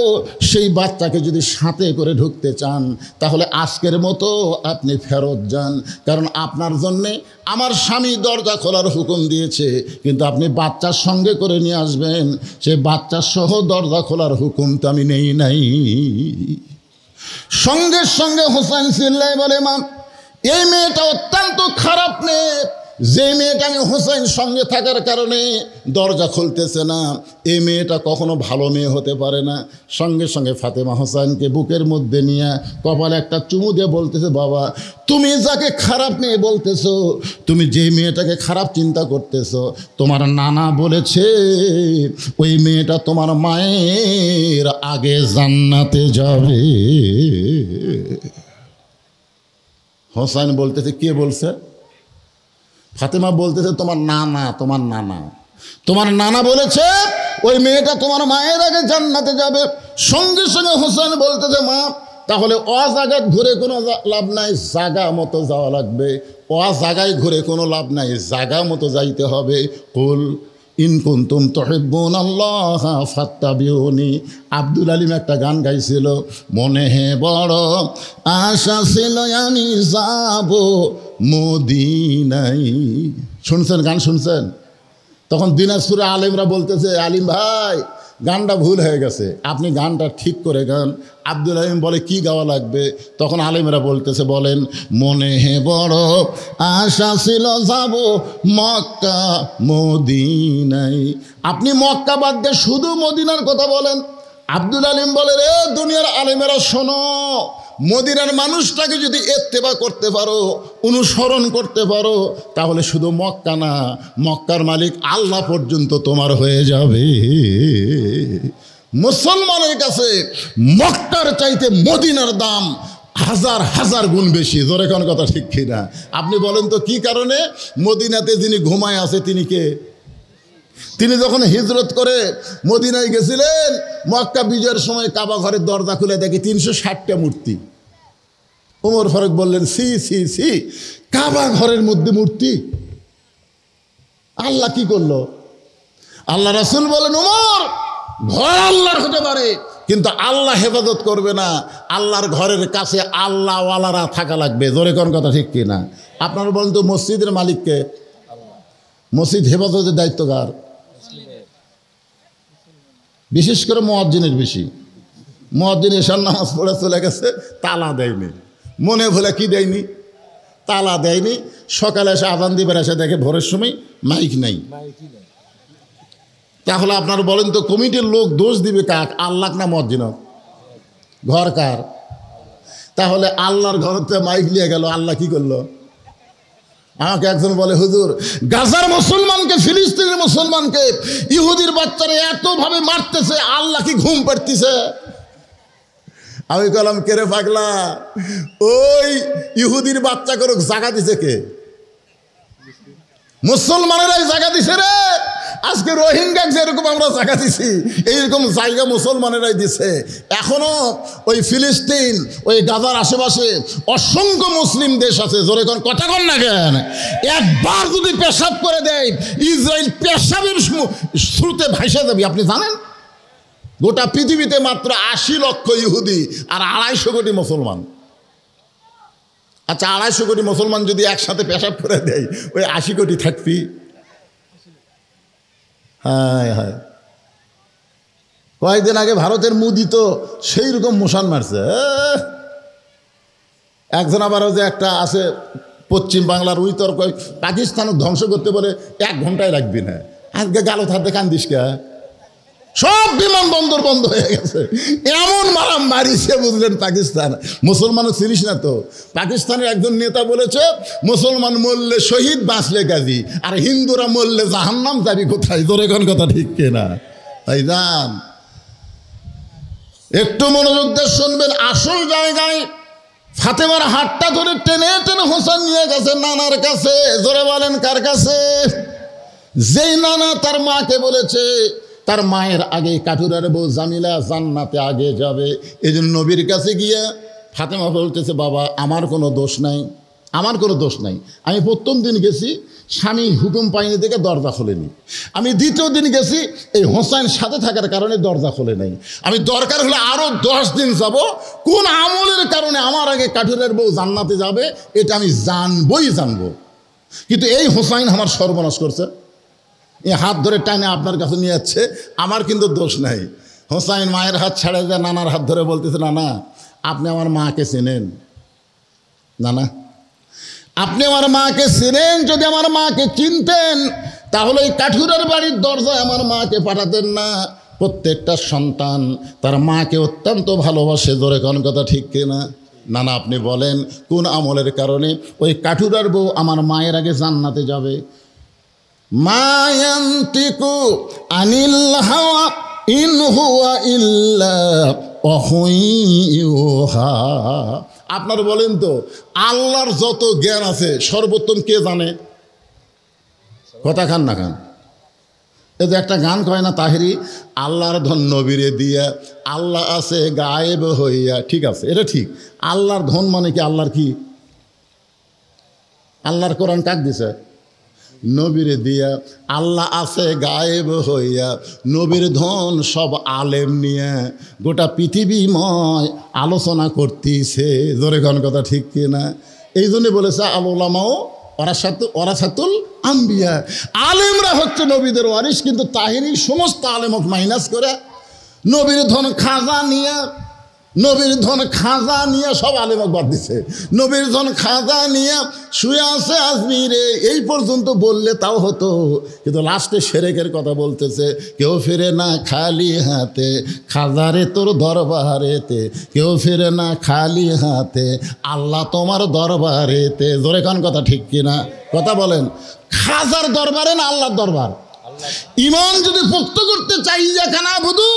সেই বাচ্চাকে যদি সাথে করে ঢুকতে চান তাহলে আজকের মতো আপনি ফেরত যান, কারণ আপনার জন্যে আমার স্বামী দরজা খোলার হুকুম দিয়েছে, কিন্তু আপনি বাচ্চার সঙ্গে করে নিয়ে আসবেন, সে বাচ্চার সহ দরজা খোলার হুকুম তো আমি নেই নাই। সঙ্গে সঙ্গে হোসেন চিল্লায় বলে মা, এই মেয়েটা অত্যন্ত খারাপ মেয়ে, যে মেয়েটা আমি হোসেন সঙ্গে থাকার কারণে দরজা খুলতেছে না, এই মেয়েটা কখনো ভালো মেয়ে হতে পারে না। সঙ্গে সঙ্গে ফাতেমা হোসেনকে বুকের মধ্যে নিয়ে কপালে একটা চুমু দিয়ে বলতেছে বাবা, তুমি যাকে খারাপ মেয়ে বলতেছো, তুমি যে মেয়েটাকে খারাপ চিন্তা করতেছো, তোমার নানা বলেছে ওই মেয়েটা তোমার মায়ের আগে জান্নাতে যাবে। হোসেন বলতেছে কে বলছে? ফাতেমা বলতেছে তোমার নানা, তোমার নানা, তোমার নানা বলেছে ওই মেয়েটা তোমার মায়ের আগে জান্নাতে যাবে। সঙ্গে সঙ্গে হোসেন বলতেছে মা, তাহলে জায়গায় ঘুরে কোনো লাভ নাই, জায়গা মতো যাওয়া লাগবে। জায়গায় ঘুরে কোনো লাভ নাই, জায়গা মতো যাইতে হবে। কুল ইন কুনতুম তুহিব্বুনাল্লাহ ফাত্তাবিউনি। আব্দুল আলিম একটা গান গাইছিল, মনে হে বড় আশা ছিল আমি যাব মদিনায়। শুনছেন গান শুনছেন? তখন দিনাজপুরে আলেমরা বলতেছে আলিম ভাই গানটা ভুল হয়ে গেছে, আপনি গানটা ঠিক করে গান। আব্দুল আলিম বলে কি গাওয়া লাগবে? তখন আলেমরা বলতেছে বলেন, মনে হে বড় আশা ছিল যাব মক্কা মদিনায়। আপনি মক্কা বাদ দিয়ে শুধু মদিনার কথা বলেন। আব্দুল আলিম বলে রে দুনিয়ার আলেমেরা শোনো, মদিনার মানুষটাকে যদি ইত্তেবা করতে পারো, অনুসরণ করতে পারো, তাহলে শুধু মক্কা না, মক্কার মালিক আল্লাহ পর্যন্ত তোমার হয়ে যাবে। মুসলমানের কাছে মক্কার চাইতে মদিনার দাম 1000 গুণ বেশি। জোরে কোন কথা ঠিক কিনা? আপনি বলেন তো কি কারণে? মদিনাতে যিনি ঘুমায় আছে তিনি কে? তিনি যখন হিজরত করে মদিনায় গেছিলেন, মক্কা বিজয়ের সময় কাবা ঘরের দরজা খুলে দেখি 360টা মূর্তি। ওমর ফারুক বললেন, সি সি সি, কাবা ঘরের মধ্যে মূর্তি। আল্লাহ কি করলো? আল্লাহ রাসূল বলেন, ওমর, ঘর আল্লাহর হতে পারে, কিন্তু আল্লাহ হেফাজত করবে না। আল্লাহর ঘরের কাছে আল্লাহওয়ালারা থাকা লাগবে। জোরে কোন কথা ঠিক কিনা? আপনারা বলেন তো, মসজিদের মালিককে? মসজিদ হেফাজতের দায়িত্ব কার? বিশেষ করে মুয়াজ্জিনের বেশি। মুয়াজ্জিন এশার নামাজ পড়ে চলে গেছে, তালা দেয়নি, মনে ভুলে কি দেয়নি, তালা দেয়নি। সকালে এসে আজান দিবার এসে দেখে ভোরের সময় মাইক নাই। তাহলে আপনারা বলেন তো, কমিটির লোক দোষ দিবে কাক? আল্লাহ না মুয়াজ্জিন? ঘর কার? তাহলে আল্লাহর ঘরতে মাইক নিয়ে গেল, আল্লাহ কি করলো? আমাকে একজন বলে, হুজুর, গাজার মুসলমানকে, ফিলিস্তিনের মুসলমানকে ইহুদির বাচ্চারা এতভাবে মারতেছে, আল্লাহ কি ঘুম পাড়তিছে? আমি বললাম, কেরে পাগলা, ওই ইহুদির বাচ্চা করুক, জাগা দিছে কে? মুসলমানেরাই জায়গা দিছে রে। আজকে রোহিঙ্গা যেরকম আমরা জায়গা দিছি, এইরকম জায়গা মুসলমানেরাই দিছে। এখনো ওই ফিলিস্তিন, ওই গাজার আশেপাশে অসংখ্য মুসলিম দেশ আছে। জোরে কোন কথা কন না কেন? একবার যদি পেশাব করে দেয়, ইসরায়েল পেশাবের স্রোতে ভাসে যাবে। আপনি জানেন, গোটা পৃথিবীতে মাত্র 80 লক্ষ ইহুদি আর 250 কোটি মুসলমান। আচ্ছা, 250 কোটি মুসলমান যদি একসাথে পেশাব করে দেয়, ওই 80 কোটি থাকবি? হ্যাঁ হ্যাঁ, কয়েকদিন আগে ভারতের মোদি তো সেই রকম মোশান মারছে। একজন আবার যে একটা আছে পশ্চিম বাংলার, ওই তর্ক, পাকিস্তান ধ্বংস করতে বলে 1 ঘন্টায় রাখবি না। আজকে গালো থাকতে কান্দিস কে? সব বিমানবন্দর বন্ধ হয়ে গেছে। এমন মারিছে বুঝলেন পাকিস্তান। মুসলমানও ছিলিস না তো। পাকিস্তানের একজন নেতা বলেছে, মুসলমান মরলে শহীদ, বাঁচলে গাজী, আর হিন্দুরা মরলে জাহান্নাম যাবি কোথায়? জোরে কোন কথা ঠিক কিনা? তাই যান, একটু মনোযোগ দিয়ে শুনবেন। আসল জায়গায় ফাতেমার হাতটা ধরে টেনে টেনে হোসেন নিয়ে গেছে নানার কাছে। জোরে বলেন, কার কাছে? যেই নানা তার মাকে বলেছে, তার মায়ের আগে কাঠুরার বউ জামিলা জান্নাতে আগে যাবে। এই জন্য নবীর কাছে গিয়ে ফাতেমা বলতেছে, বাবা, আমার কোনো দোষ নাই, আমার কোনো দোষ নাই। আমি প্রথম দিন গেছি, স্বামী হুকুম পাইনি দেখে দরজা খোলেনি। আমি দ্বিতীয় দিন গেছি, এই হোসাইন সাথে থাকার কারণে দরজা খোলে নাই। আমি দরকার হলে আরও 10 দিন যাব, কোন আমলের কারণে আমার আগে কাঠুরের বউ জান্নাতে যাবে এটা আমি জানবো। কিন্তু এই হোসাইন আমার সর্বনাশ করছে। এই হাত ধরে টানে আপনার কাছে নিয়ে যাচ্ছে, আমার কিন্তু দোষ নাই। হোসাইন মায়ের হাত ছাড়ে যায়, নানার হাত ধরে বলতেছে, নানা, আপনি আমার মাকে চেনেন? নানা, আপনি আমার মাকে চেনেন? যদি আমার মাকে চিনতেন তাহলে এই কাঠুরার বাড়ির দরজায় আমার মাকে পাঠাতেন না। প্রত্যেকটা সন্তান তার মাকে অত্যন্ত ভালোবাসে। জোরে কোন কথা ঠিক কিনা? নানা, আপনি বলেন, কোন আমলের কারণে ওই কাঠুরার বউ আমার মায়ের আগে জান্নাতে যাবে? মায়ান্তিকু আনিল হাওয়া ইন হুয়া ইল্লা ওয়াহয়ুহা। আপনারা বলেন তো, আল্লাহর যত জ্ঞান আছে সর্বোত্তম কে জানে? কথা খান না খান? এই যে একটা গান কয় না তাহেরি, আল্লাহর ধন নবীরে দিয়া, আল্লাহ আছে গায়েব হইয়া। ঠিক আছে, এটা ঠিক। আল্লাহর ধন মানে কি? আল্লাহর কি? আল্লাহর কোরআন কাক দিছে? নবীরে দিয়া। আল্লাহ আছে গায়েব হইয়া, নবীর ধন সব আলেম নিয়ে গোটা পৃথিবীময় আলোচনা করতেছে। জোরে কোন কথা ঠিক কিনা? এই জন্যে বলেছে, আল উলামাও ওয়ারাসাতুল আম্বিয়া, আলেমরা হচ্ছে নবীদের ওয়ারিস। কিন্তু তাহিরি সমস্ত আলেমক মাইনাস করে নবীর ধন খাজা নিয়ে, নবীর ধন খাজা নিয়ে সব আলেমক বাদ দিছে। নবীর ধন খাজা নিয়ে শুয়ে আছে আজমিরে, এই পর্যন্ত বললে তাও হতো। কিন্তু লাস্টে সেরেকের কথা বলতেছে, কেউ ফিরে না খালি হাতে, খাজারে তোর দরবারেতে, কেউ ফিরে না খালি হাতে, আল্লাহ তোমার দরবারেতে। জোরে কোন কথা ঠিক কিনা? কথা বলেন, খাজার দরবারে না আল্লাহর দরবার? ইমান যদি পোক্ত করতে চাই, ইয়াকা নাবুদু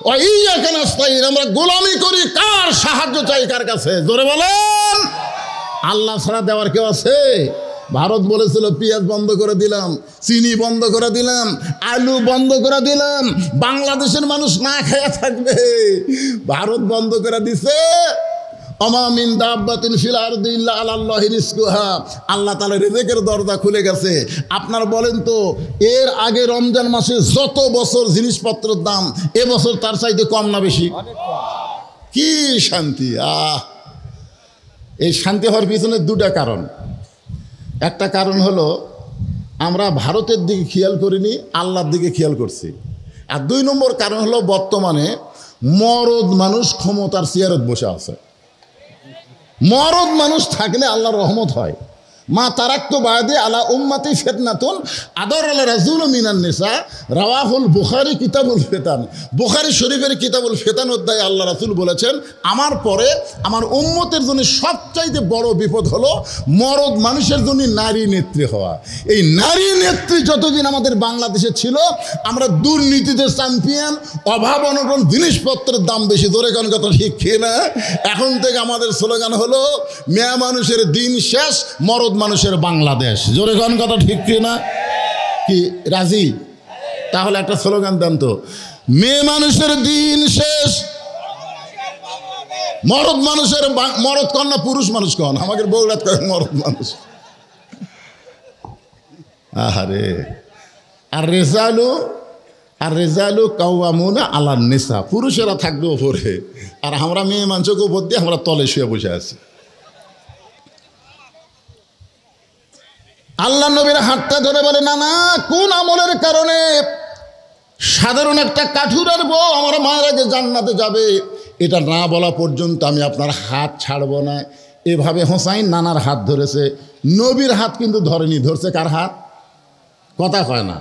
ওয়া ইয়াকা নাস্তাইন, আমরা গোলামি করি, কার সাহায্য চাই? কার কাছে? জোরে বলেন। আল্লাহ ছাড়া দেওয়ার কেউ আছে? ভারত বলেছিল পেঁয়াজ বন্ধ করে দিলাম, চিনি বন্ধ করে দিলাম, আলু বন্ধ করে দিলাম, বাংলাদেশের মানুষ না খেয়ে থাকবে। ভারত বন্ধ করে দিছে, ওমা মিন দাব্বাতিন ফিল আরদি ইল্লা আলাল্লাহি রিজকুহা, আল্লাহ তাআলা রিজিকের দরজা খুলে গেছে। আপনার বলেন তো এর আগে রমজান মাসে যত বছর জিনিসপত্রের দাম এবছর তার চাইতে কম না বেশি? কি শান্তি! এই শান্তি হওয়ার পিছনে দুটা কারণ। একটা কারণ হলো আমরা ভারতের দিকে খেয়াল করিনি, আল্লাহর দিকে খেয়াল করছি। আর 2 নম্বর কারণ হলো বর্তমানে মরদ মানুষ ক্ষমতার চেয়ারত বসে আছে। মরদ মানুষ থাকলে আল্লাহর রহমত হয়। মা তারাক্তু বাদে আলা উম্মতি ফিতনাতুন আদর আলা রাসূল মিনান নিসা, রাওয়াহুল বুখারী কিতাবুল ফিতান। বুখারী শরীফের কিতাবুল ফিতান অধ্যায়ে আল্লাহ রাসূল বলেছেন, আমার পরে আমার উম্মতের জন্য সবচাইতে বড় বিপদ হলো মরদ মানুষের জন্য নারী নেত্রী হওয়া। এই নারী নেত্রী যতদিন আমাদের বাংলাদেশে ছিল, আমরা দুর্নীতিতে চ্যাম্পিয়ন, অভাব অনটন, জিনিসপত্রের দাম বেশি। ধরে কোন কথা ঠিক খেয়ে না? এখন থেকে আমাদের স্লোগান হলো মেয়ে মানুষের দিন শেষ, মরদ মানুষের বাংলাদেশ। জোরে কোন কথা ঠিক কি না? কি রাজি? তাহলে একটা স্লোগান দেন তো, মেয়ে মানুষের দিন শেষ, মরদ মানুষের মরদ কন না পুরুষ মানুষ কন? আমাদের বৌরাত কয় মরদ মানুষ। আহারে, আর রেজালু কাওয়ামুনা আলান নিসা, পুরুষেরা থাকবে ওপরে আর আমরা মেয়ে মানুষকে উপর দিয়ে আমরা তলে শুয়ে বসে আছি। আল্লাহ নবীর হাতটা ধরে বলে, না না, কোন আমলের কারণে সাধারণ একটা কাঠুরার বউ আমার মায়ের আগে জান্নাতে যাবে, এটা না বলা পর্যন্ত আমি আপনার হাত ছাড়ব না। এভাবে হোসাইন নানার হাত ধরেছে, নবীর হাত কিন্তু ধরেনি। ধরছে কার হাত? কথা কয় না।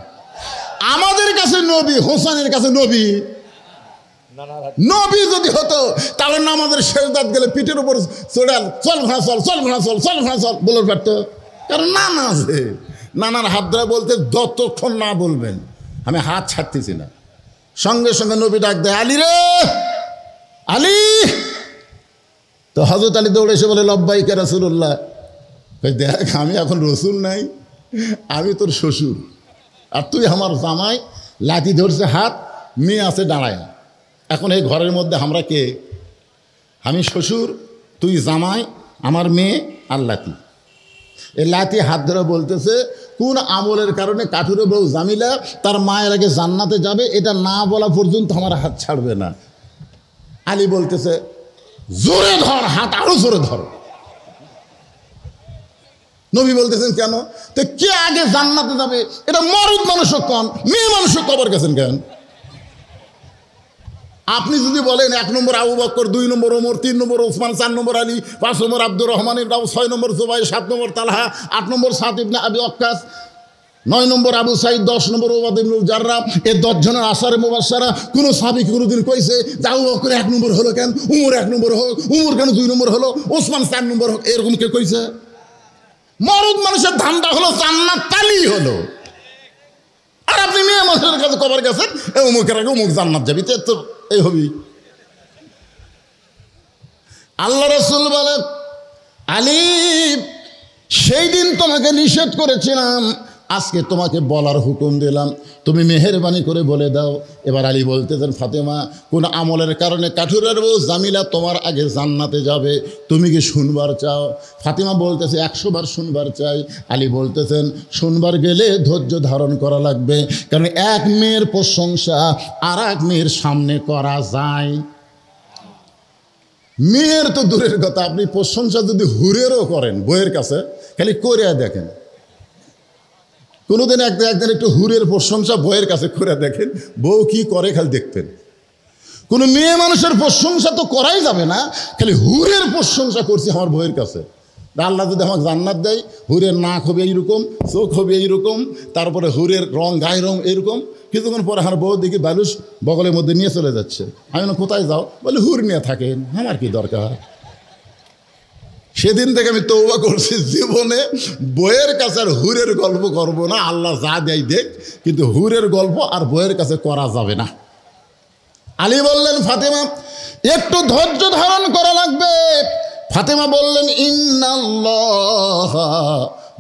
আমাদের কাছে নবী, হোসাইনের কাছে নবী। নবী যদি হতো তাহলে না আমাদের শেষদাত গেলে পিঠের উপর চড়ে চল ঘোড়া চল, চল ঘোড়া চল, চল ঘোড়া চল বলে পারতো। কারণ নানা আছে, নানার হাত ধরে বলতে যতক্ষণ না বলবেন আমি হাত ছাড়তেছি না। সঙ্গে সঙ্গে নবী ডাক দেয়, আলী রে, আলী। তো হযরত আলী দৌড়ে এসে বলে, লব্বাইকা রাসূলুল্লাহ। দেখ, আমি এখন রসুল নাই, আমি তোর শ্বশুর, আর তুই আমার জামাই। লাঠি ধরছে হাত, মেয়ে আছে দাঁড়ায়। এখন এই ঘরের মধ্যে আমরা কে? আমি শ্বশুর, তুই জামাই, আমার মেয়ে আর লাঠি। এই লাঠি হাত ধরে বলতেছে, কোন আমলের কারণে কাঠুরে বউ জামিলা তার মায়ের আগে জান্নাতে যাবে, এটা না বলা পর্যন্ত আমার হাত ছাড়বে না। আলী বলতেছে, জোরে ধর হাত, আরো জোরে ধর। নবী বলতেছেন, কেন? তো কে আগে জান্নাতে যাবে এটা মরদ মানুষ কন, মেয়ে মানুষ কবর গেছেন কেন? আপনি যদি বলেন 1 নম্বর আবু বকর, 2 নম্বর ওমর, 3 নম্বর ওসমান, 4 নম্বর আলী, 5 নম্বর আব্দুর রহমান ইবনে আউফ, 6 নম্বর জুবাইর, 7 নম্বর তালহা, 8 নম্বর সাদ ইবনে আবি ওয়াক্কাস, 9 নম্বর আবু সাইদ, 10 নম্বর উবাদা ইবনুল জাররাহ। এই 10 জনের আশারে মুবাশশারা কোনো সাহাবী কোনোদিন কইছে যে আবু বকর 1 নম্বর হলো কেন, উমর 1 নম্বর হোক, উমর কেন 2 নম্বর হলো, ওসমান 4 নম্বর হোক, এরকম কে কইছে? মরদ মানুষের ধান্দা হলো জান্নাত তালি হলো। আর আপনি মেয়ে মানুষের কাছে কবর গেছেন, অমুকের আগে অমুক জান্নাত যাবি, তো এই হবি। আল্লাহ রাসূল বলেন, আলী, সেই দিন তোমাকে নিষেধ করেছিলাম, আজকে তোমাকে বলার হুকুম দিলাম, তুমি মেহেরবানি করে বলে দাও। এবার আলী বলতেছেন, ফাতেমা, কোন আমলের কারণে কাঠুরের বউ জামিলা তোমার আগে জান্নাতে যাবে, তুমি কি শুনবার চাও? ফাতেমা বলতেছে, 100 বার শুনবার চাই। আলী বলতেছেন, শুনবার গেলে ধৈর্য ধারণ করা লাগবে, কারণ এক মেয়ের প্রশংসা আর এক মেয়ের সামনে করা যায়। মেয়ের তো দূরের কথা, আপনি প্রশংসা যদি হুরেরও করেন বইয়ের কাছে, খালি করে দেখেন। কোনোদিন একদিন একটু হুরের প্রশংসা বইয়ের কাছে করে দেখেন, বউ কি করে খালি দেখতেন। কোনো মেয়ে মানুষের প্রশংসা তো করাই যাবে না, খালি হুরের প্রশংসা করছি আমার বইয়ের কাছে। আল্লাহ যদি আমাকে জান্নাত দেয়, হুরের নাক হবে এইরকম, চোখ হবে এইরকম, তারপরে হুরের রং, গায়ের রং এরকম। কিছুক্ষণ পরে আমার বউ দেখি বালুস বগলের মধ্যে নিয়ে চলে যাচ্ছে। আমি কোথায় যাও? বলে হুর নিয়ে থাকেন, আমার কি দরকার? সেদিন থেকে আমি তওবা করছি, জীবনে বইয়ের কাছে আর হুরের গল্প করবো না। আল্লাহ যা দেয় দেখ, কিন্তু হুরের গল্প আর বইয়ের কাছে করা যাবে না। আলী বললেন, ফাতেমা, একটু ধৈর্য ধারণ করা লাগবে। ফাতেমা বললেন, ইন্নাল্লাহা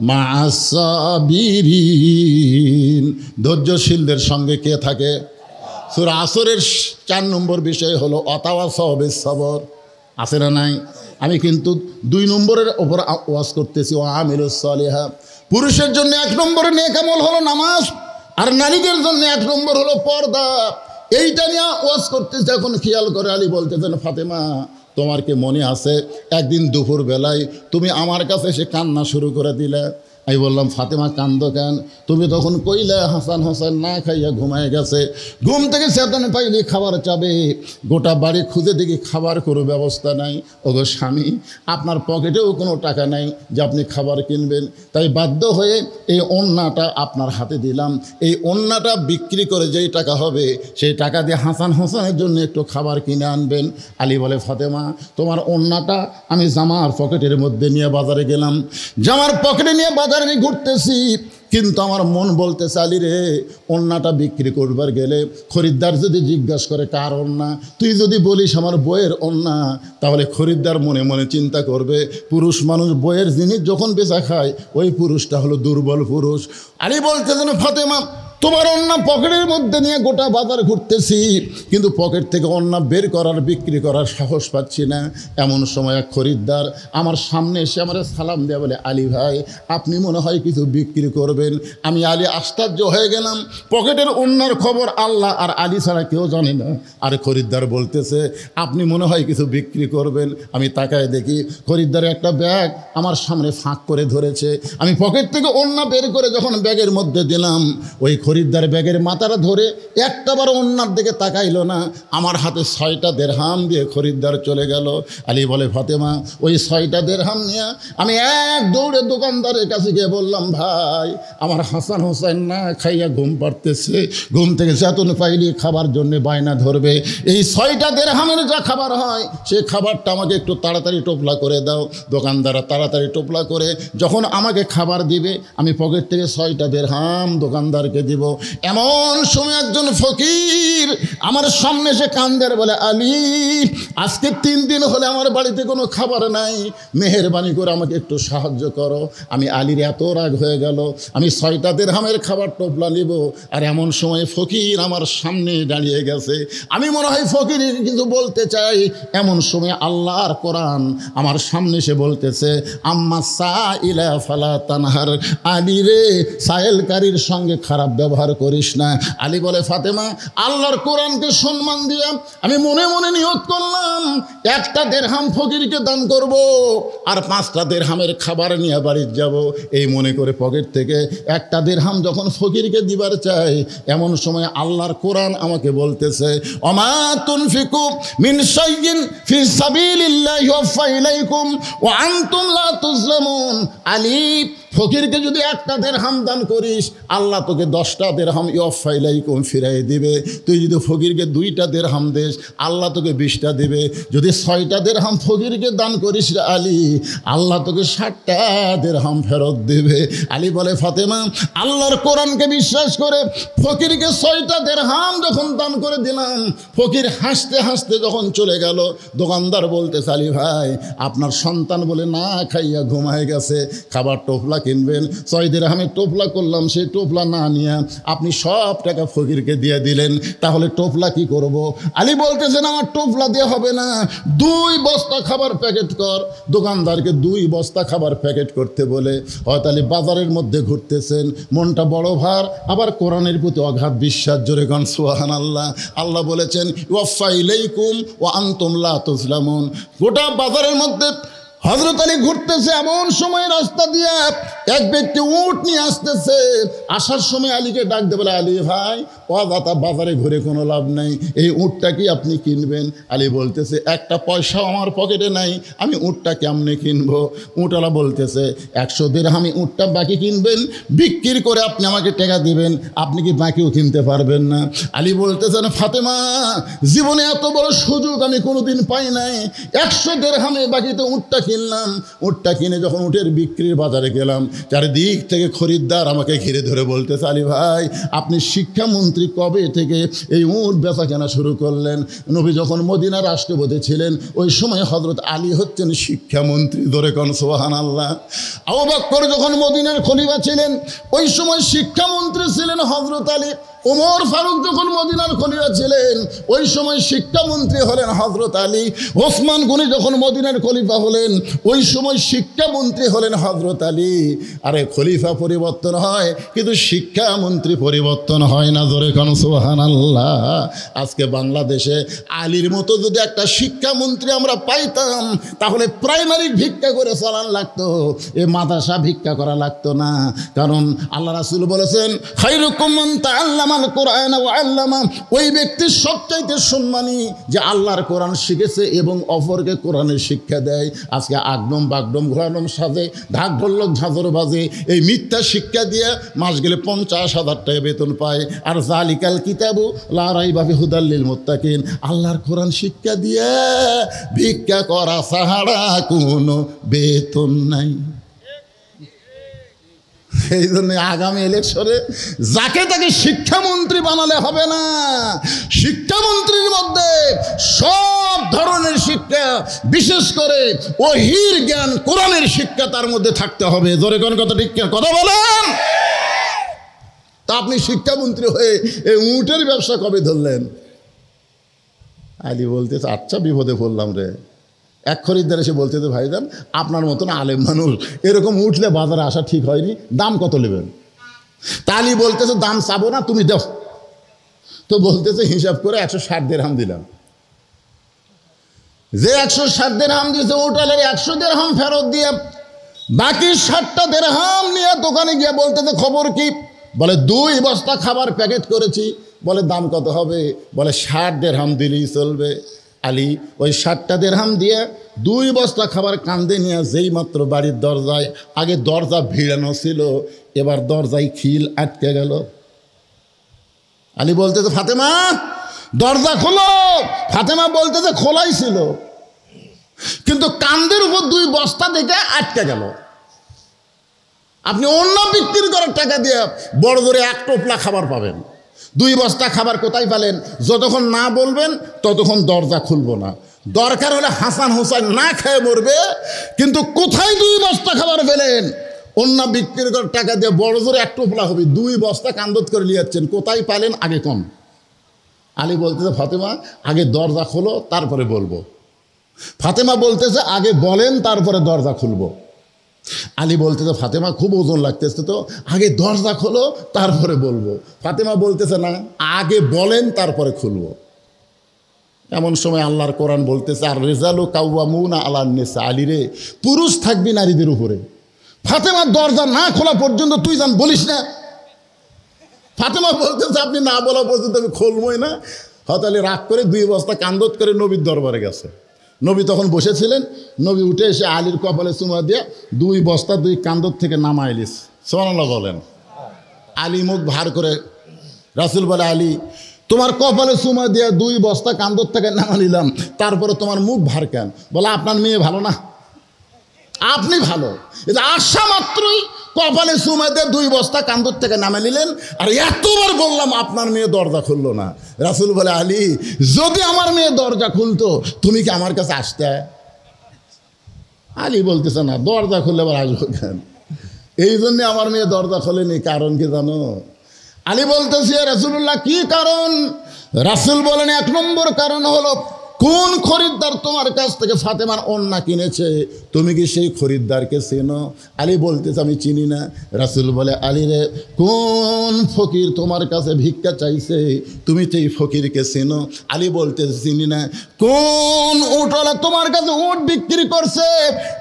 মা'আস সাবিরিন, ধৈর্যশীলদের সঙ্গে কে থাকে? সূরা আসরের 4 নম্বর বিষয় হলো অতাওয়াসাউ বিস সবর। আছে না নাই? আমি কিন্তু 2 নম্বরের ওপর ওয়াজ করতেছি। ও আমিলুস সালিহা, পুরুষের জন্য 1 নম্বরে নেক আমল হলো নামাজ, আর নারীদের জন্য 1 নম্বর হলো পর্দা। এইটা নিয়ে ওয়াজ করতেছে। এখন খেয়াল করে আলী বলতেছেন, ফাতেমা তোমার কি মনে আছে একদিন দুপুর বেলায় তুমি আমার কাছে এসে কান্না শুরু করে দিলে? আমি বললাম, ফাতেমা কান্দো কেন? তুমি তখন কইলে হাসান হোসেন না খাইয়া ঘুমায় গেছে, ঘুম থেকে চেতনা পাইলে খাবার চাবে, গোটা বাড়ি খুঁজে দেখি খাবার কোনো ব্যবস্থা নাই। ওগো স্বামী, আপনার পকেটেও কোনো টাকা নাই যে আপনি খাবার কিনবেন, তাই বাধ্য হয়ে এই ওন্নাটা আপনার হাতে দিলাম। এই ওন্নাটা বিক্রি করে যেই টাকা হবে সেই টাকা দিয়ে হাসান হোসেনের জন্য একটু খাবার কিনে আনবেন। আলী বলে, ফাতেমা তোমার ওন্নাটা আমি জামার পকেটের মধ্যে নিয়ে বাজারে গেলাম, জামার পকেটে নিয়ে বাজারে ঘুরতেছি, কিন্তু আমার মন বলতেছে, আলী রে ওন্নাটা বিক্রি করবার গেলে খরিদ্দার যদি জিজ্ঞাসা করে কার ওন্না, তুই যদি বলিস আমার বইয়ের ওন্না, তাহলে খরিদ্দার মনে মনে চিন্তা করবে পুরুষ মানুষ বইয়ের জিনিস যখন বেচা খায় ওই পুরুষটা হলো দুর্বল পুরুষ। আলী বলতেছেন, ফাতেমা তোমার ওন্না পকেটের মধ্যে নিয়ে গোটা বাজার ঘুরতেছি, কিন্তু পকেট থেকে ওন্না বের করার বিক্রি করার সাহস পাচ্ছি না। এমন সময় এক খরিদ্দার আমার সামনে এসে আমার সালাম দেয়া বলে, আলী ভাই আপনি মনে হয় কিছু বিক্রি করবেন। আমি আলী আশ্চর্য হয়ে গেলাম, পকেটের ওন্নার খবর আল্লাহ আর আলী ছাড়া কেউ জানে না। আর খরিদ্দার বলতেছে, আপনি মনে হয় কিছু বিক্রি করবেন। আমি তাকায় দেখি খরিদ্দারের একটা ব্যাগ আমার সামনে ফাঁক করে ধরেছে। আমি পকেট থেকে ওন্না বের করে যখন ব্যাগের মধ্যে দিলাম, ওই খরিদ্দার ব্যাগের মাথাটা ধরে একটাবার ওন্নার দিকে তাকাইলো না, আমার হাতে 6টা দেরহাম দিয়ে খরিদ্দার চলে গেল। আলী বলে, ফাতেমা ওই 6টা দেরহাম নিয়ে আমি এক দৌড়ে দোকানদারের কাছে গিয়ে বললাম, ভাই আমার হাসান হোসেন না খাইয়া ঘুম পাড়তেছে, ঘুম থেকে চেতন পাইলে খাবার জন্য বায়না ধরবে, এই 6টা দেরহামের যা খাবার হয় সেই খাবারটা আমাকে একটু তাড়াতাড়ি টোপলা করে দাও। দোকানদাররা তাড়াতাড়ি টোপলা করে যখন আমাকে খাবার দিবে, আমি পকেট থেকে 6টা দেরহাম দোকানদারকে দিব। এমন সময় একজন ফকির আমার সামনে এসে কান্দের বলে, আলী আজকে 3 দিন হলে আমার বাড়িতে কোনো খাবার নাই, মেহেরবানি করে আমাকে একটু সাহায্য করো। আমি আলীর এত রাগ হয়ে গেল, আমি 6টা দেরহামের খাবার টোপলা নিব, আর এমন সময় ফকির আমার সামনে দাঁড়িয়ে গেছে। আমি মনে হয় ফকির কিন্তু বলতে চাই, এমন সময় আল্লাহর কোরআন আমার সামনে এসে বলতেছে, আম্মা সাইলা ফালা তানহার, আলী রে সায়েলকারীর সঙ্গে খারাপ ব্যবহার করিস না। আলী বলে, ফাতেমা আল্লাহর কোরআনকে সম্মান দিয়ে আমি মনে মনে নিয়ত করলাম 1টা দেরহাম ফকিরকে দান করব, আর 5টা দেরহামের খাবার নিয়ে বাড়ি যাব। এই মনে করে পকেট থেকে 1টা দেরহাম যখন ফকিরকে দিবার চাই, এমন সময় আল্লাহর কোরআন আমাকে বলতেছে, ওমা তুনফিকু মিন শাইইন ফি সাবিলিল্লাহি ইউওয়াফা ইলাইকুম ওয়া আনতুম লা তুজলামুন। আলী ফকিরকে যদি 1টা দেরহাম দান করিস, আল্লাহ তোকে 10টা দেরহাম ইউওয়াফা ইলাইকুম ফিরাই দিবে। তুই যদি ফকিরকে 2টা দেরহাম দেস, আল্লাহ তোকে 20টা দেবে। যদি 6টা দেরহাম ফকিরকে দান করিস আলী, আল্লাহ তোকে 60টা দেরহাম ফেরত দেবে। আলী বলে, ফাতেমা আল্লাহর কোরআনকে বিশ্বাস করে ফকিরকে 6টা দেরহাম যখন দান করে দিলাম, ফকির হাসতে হাসতে যখন চলে গেল, দোকানদার বলতেছে, আলী ভাই আপনার সন্তান বলে না খাইয়া ঘুমায় গেছে, খাবার টোপলা কিনবেন। 6 দেরহামের টোপলা করলাম, সেই টোপলা না নিয়ে আপনি সব টাকা ফকিরকে দিয়ে দিলেন, তাহলে টোপলা কি করব? আলী বলতেছেন, আমার টোপলা দিয়ে হবে না, 2 বস্তা খাবার প্যাকেট কর। দোকানদারকে 2 বস্তা খাবার প্যাকেট করতে বলে হয়তো আলী বাজারের মধ্যে ঘুরতেছেন, মনটা বড় ভার, আবার কোরআনের প্রতি অগাধ বিশ্বাস। জোরে গান সুবহানাল্লাহ। আল্লাহ বলেছেন, ইউওয়াফা ইলাইকুম ওয়া আনতুম লা তুজলামুন। গোটা বাজারের মধ্যে হযরত আলী ঘুরতেছে, এমন সময় রাস্তা দিয়ে এক ব্যক্তি উট নিয়ে আসতেছে। আসার সময় আলীকে ডাক দিয়ে বলে, আলী ভাই অযথা বাজারে ঘুরে কোনো লাভ নাই, এই উটটা কি আপনি কিনবেন? আলী বলতেছে, 1টা পয়সাও আমার পকেটে নাই, আমি উটটা কেমনে কিনবো? উটওয়ালা বলতেছে, 100 দেরহামি উটটা বাকি কিনবেন, বিক্রি করে আপনি আমাকে টাকা দিবেন, আপনি কি বাকিও কিনতে পারবেন না? আলী বলতেছেন, ফাতেমা জীবনে এত বড় সুযোগ আমি কোনোদিন পাই নাই, 100 দেরহামে বাকিতে উটটা কিনলাম। উটটা কিনে যখন উটের বিক্রির বাজারে গেলাম, চারিদিক থেকে খরিদ্দার আমাকে ঘিরে ধরে বলতেছে, আলী ভাই আপনি শিক্ষামন্ত্রী, কবে থেকে এই উট বেচা কেনা শুরু করলেন? নবী যখন মদিনার রাষ্ট্রপতি ছিলেন ওই সময় হযরত আলী হচ্ছেন শিক্ষামন্ত্রী। ধরে কোন সুবহানাল্লাহ। আবু বকর যখন মদিনার খলিফা ছিলেন ওই সময় শিক্ষামন্ত্রী ছিলেন হযরত আলী। ওমর ফারুক যখন মদিনার খলিফা ছিলেন ওই সময় শিক্ষামন্ত্রী হলেন হযরত আলী। ওসমান গনি যখন মদিনার খলিফা হলেন ওই সময় শিক্ষামন্ত্রী হলেন হযরত আলী। আরে খলিফা পরিবর্তন হয় কিন্তু শিক্ষামন্ত্রী পরিবর্তন হয় না। জোরে কোন সুবহানাল্লাহ। আজকে বাংলাদেশে আলীর মতো যদি একটা শিক্ষামন্ত্রী আমরা পাইতাম তাহলে প্রাইমারি ভিক্ষা করে চালান লাগতো, এ মাদ্রাসা ভিক্ষা করা লাগতো না। কারণ আল্লাহ রাসূল বলেছেন খায়রুকুম মান তাআল্লামাল কোরআন ওয়া আল্লামা। ওই ব্যক্তির সবচাইতে সম্মানী যে আল্লাহর কোরআন শিখেছে এবং অপরকে কোরআনের শিক্ষা দেয়। আজকে আগডম বাগডম ঘোরানম সাজে ঢাক ঢোলক ঝাঁঝর বাজে, এই মিথ্যা শিক্ষা দিয়ে মাস গেলে 50,000 টাকা বেতন পায়। আর যালিকাল কিতাবু লা রাইবা ফিহি হুদাল লিল মুত্তাকিন। আল্লাহর কোরআন শিক্ষা দিয়ে ভিক্ষা করা ছাড়া কোনো বেতন নাই। এই জন্য আগামী ইলেকশনে যাকে তাকে শিক্ষামন্ত্রী বানালে হবে না। শিক্ষামন্ত্রীর মধ্যে সব ধরনের শিক্ষা, বিশেষ করে ওহীর জ্ঞান, কোরআনের শিক্ষা তার মধ্যে থাকতে হবে। জোরে কোন কথা ঠিক কথা বলেন। তা আপনি শিক্ষামন্ত্রী হয়ে এই উটের ব্যবসা কবে ধরলেন? আলী বলতেছে আচ্ছা বিপদে পড়লাম রে। এক খরিদ্দার এসে বলতেছে ভাইজান আপনার মতন আলেম মানুষ এরকম উঠলে বাজারে আসা ঠিক হয়নি, দাম কত নেবেন? তা আলী বলতেছে দাম চাবো না, তুমি দাও। তো বলতেছে হিসাব করে 160 দিরহাম দিলাম। যে 160 দিরহাম দিয়েছে উটালের 100 দিরহাম ফেরত দিয়ে বাকি 60টা দিরহাম নিয়ে দোকানে গিয়ে বলতেছে খবর কি? বলে 2 বস্তা খাবার প্যাকেট করেছি। বলে দাম কত হবে? বলে 60 দিরহাম দিলেই চলবে। আলী ওই 60টা দিরহাম দিয়ে 2 বস্তা খাবার কান্দে নিয়ে যেই মাত্র বাড়ির দরজায়, আগে দরজা ভিড়ানো ছিল, এবার দরজায় খিল আটকে গেল। আলী বলতেছে ফাতেমা দরজা খোলো। ফাতেমা বলতেছে খোলাই ছিল, কিন্তু কান্দের উপর 2 বস্তা দেখে আটকে গেল। আপনি অন্য বিক্রি করার টাকা দিয়ে বড় ধরে 1 টোপলা খাবার পাবেন। 2 বস্তা খাবার কোথায় পেলেন? যতক্ষণ না বলবেন ততক্ষণ দরজা খুলবো না। দরকার হলে হাসান হোসেন না খেয়ে মরবে, কিন্তু কোথায় 2 বস্তা খাবার পেলেন? অন্য বিক্রি করার টাকা দিয়ে বড় জোরে 1 টোপলা হবে, 2 বস্তা কান্দত করে নিয়ে যাচ্ছেন, কোথায় পালেন আগে কম। আলী বলতেছে ফাতেমা আগে দরজা খোলো তারপরে বলবো। ফাতেমা বলতেছে আগে বলেন তারপরে দরজা খুলবো। আলী বলতেছে ফাতেমা খুব ওজন লাগতেছে, তো আগে দরজা খোলো তারপরে বলবো। ফাতেমা বলতেছে না আগে বলেন তারপরে খুলবো। এমন সময় আল্লাহর কোরআন বলতেছে আর রিজালু কাওয়ামুনা আলান নিসা। আলী রে পুরুষ থাকবি নারীদের উপরে। ফাতেমা দরজা না খোলা পর্যন্ত তুই জান বলিস না। ফাতেমা বলতেছে আপনি না বলা পর্যন্ত আমি খুলবই না। হতালি রাগ করে 2 বস্তা কান্দত করে নবীর দরবারে গেছে। নবী তখন বসেছিলেন। নবী উঠে এসে আলীর কপালে চুমা দিয়ে 2 বস্তা 2 কান্দত থেকে নামাইলিস। সুবহানাল্লাহ বলেন। আলী মুখ ভার করে, রাসূল বলে আলী তোমার কপালে চুমা দিয়ে 2 বস্তা কান্দত থেকে নামা নিলাম, তারপরে তোমার মুখ ভার কেন? বলে আপনার মেয়ে ভালো না, আপনি ভালো। এটা আসা মাত্রই কপালে চুমা দিয়ে 2 বস্তা কান্দত থেকে নামে নিলেন, আর এতবার বললাম আপনার মেয়ে দরজা খুললো না। রাসূল বলে আলী যদি আমার মেয়ে দরজা খুলতো তুমি কি আমার কাছে আসতে? আলী বলতেছে না দরজা খুললে আবার আসবো কেন? এই জন্যে আমার মেয়ে দরজা খোলেনি। কারণ কি জানো? আলী বলতেছে রাসূলুল্লাহ কি কারণ? রাসূল বলেন 1 নম্বর কারণ হলো কোন খরিদ্দার তোমার কাছ থেকে ফাতেমার ওন্না কিনেছে, তুমি কি সেই খরিদ্দারকে চেনো? আলী বলতেছে আমি চিনি না। রাসূল বলে আলী রে কোন ফকির তোমার কাছে ভিক্ষা চাইছে, তুমি সেই ফকিরকে চেনো? আলী বলতেছে চিনি না। কোন উটওয়ালা তোমার কাছে উট বিক্রি করছে,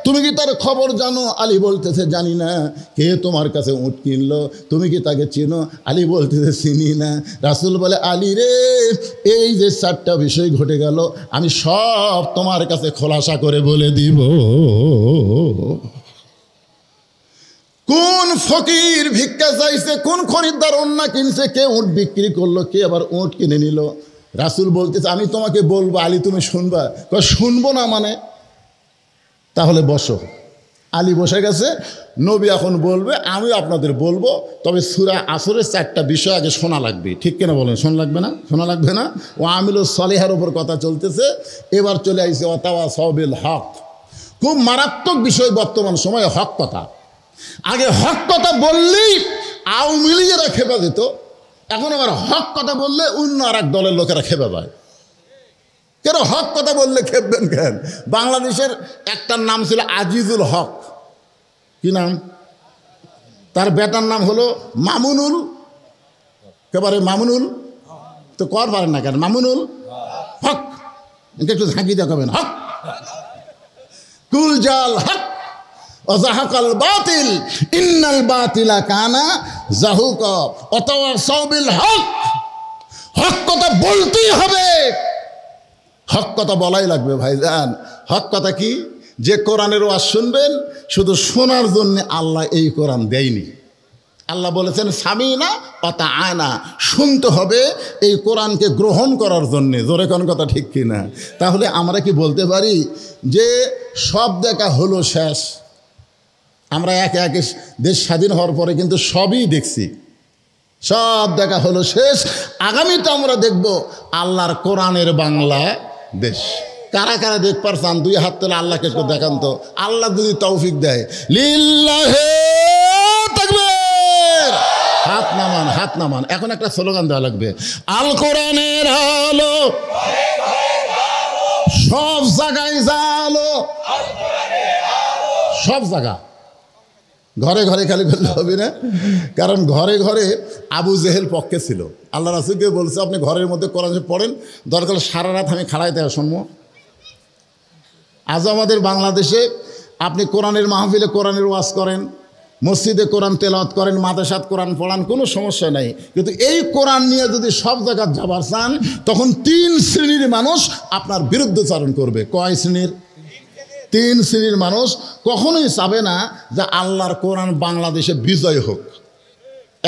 তুমি কি তার খবর জানো? আলী বলতেছে জানি না। কে তোমার কাছে উট কিনলো, তুমি কি তাকে চেনো? আলী বলতেছে চিনি না। রাসূল বলে আলী রে এই যে 4টা বিষয় ঘটে গেল আমি সব তোমার কাছে খোলাসা করে বলে দিব। কোন ফকির ভিক্ষা চাইছে, কোন খরিদ্দার ওন্না কিনছে, কে উট বিক্রি করলো, কে আবার উট কিনে নিল। রাসূল বলতেছে আমি তোমাকে বলবো আলী তুমি শুনবা? শুনবো না মানে? তাহলে বসো। আলী বসে গেছে। নবী এখন বলবে, আমি আপনাদের বলবো, তবে সূরা আসরের 4টা বিষয় আগে শোনা লাগবে। ঠিক কিনা বলেন? শোনা লাগবে না? শোনা লাগবে না? ও আমিলুস সলিহার উপর কথা চলতেছে। এবার চলে আইছে ওয়াতাওয়াসাউ বিল হক। খুব মারাত্মক বিষয় বর্তমান সময়ে হক কথা। আগে হক কথা বললেই আওয়ামী লীগেরা খেপে যেত, এখন আবার হক কথা বললে অন্য আর এক দলের লোকেরা খেপে যায়। কেন হক কথা বললে খেপবেন কেন? বাংলাদেশের একটার নাম ছিল আজিজুল হক। কি নাম? তার বেটার নাম হলো মামুনুল। কেবারে মামুনুল তো কর পারেন না কেন? মামুনুল হক, একটু ঝাঁকি দেখাবেন। হক কুল জাল হক অজাহাকাল বাতিল ইন্নাল বাতিলা কানা জাহুকা ওয়াতাওয়াসাউ বিল হক। হক কথা বলতেই হবে, হক কথা বলাই লাগবে ভাইজান। হক কথা কি? যে কোরআনের ওয়াজ শুনবেন, শুধু শোনার জন্য আল্লাহ এই কোরআন দেয়নি। আল্লাহ বলেছেন সামিনা আতাআনা, শুনতে হবে এই কোরআনকে গ্রহণ করার জন্যে। জোরে কোন কথা ঠিক কিনা? তাহলে আমরা কি বলতে পারি যে সব দেখা হলো শেষ? আমরা একে একে দেশ স্বাধীন হওয়ার পরে কিন্তু সবই দেখছি, সব দেখা হলো শেষ। আগামীতে আমরা দেখব আল্লাহর কোরআনের বাংলা দেশ। কারা কারা দেখবার চান? দুই হাত তোলে আল্লাহকে একটু দেখান তো। আল্লাহ যদি তৌফিক দেয়, লিল্লাহে তাকবীর, হাত নামান, হাত নামান। এখন একটা স্লোগান দেওয়া লাগবে, আল কোরআনের আলো সব জায়গায় জালো। সব জায়গা, ঘরে ঘরে খালি করলে হবে না, কারণ ঘরে ঘরে আবু জেহেল পক্ষে ছিল। আল্লাহ রাসূলকে বলছে আপনি ঘরের মধ্যে কোরআন পড়েন, দরকার সারা রাত আমি খাড়াই দেওয়া শুনবো। আজ আমাদের বাংলাদেশে আপনি কোরআনের মাহফিলে কোরআনের ওয়াজ করেন, মসজিদে কোরআন তেলাওয়াত করেন, মাদ্রাসাত কোরআন পড়ান, কোনো সমস্যা নাই। কিন্তু এই কোরআন নিয়ে যদি সব জায়গায় যাবার চান, তখন 3 শ্রেণীর মানুষ আপনার বিরুদ্ধচারণ করবে। কয় শ্রেণীর? 3 শ্রেণীর মানুষ কখনোই চাবে না যে আল্লাহর কোরআন বাংলাদেশে বিজয় হোক।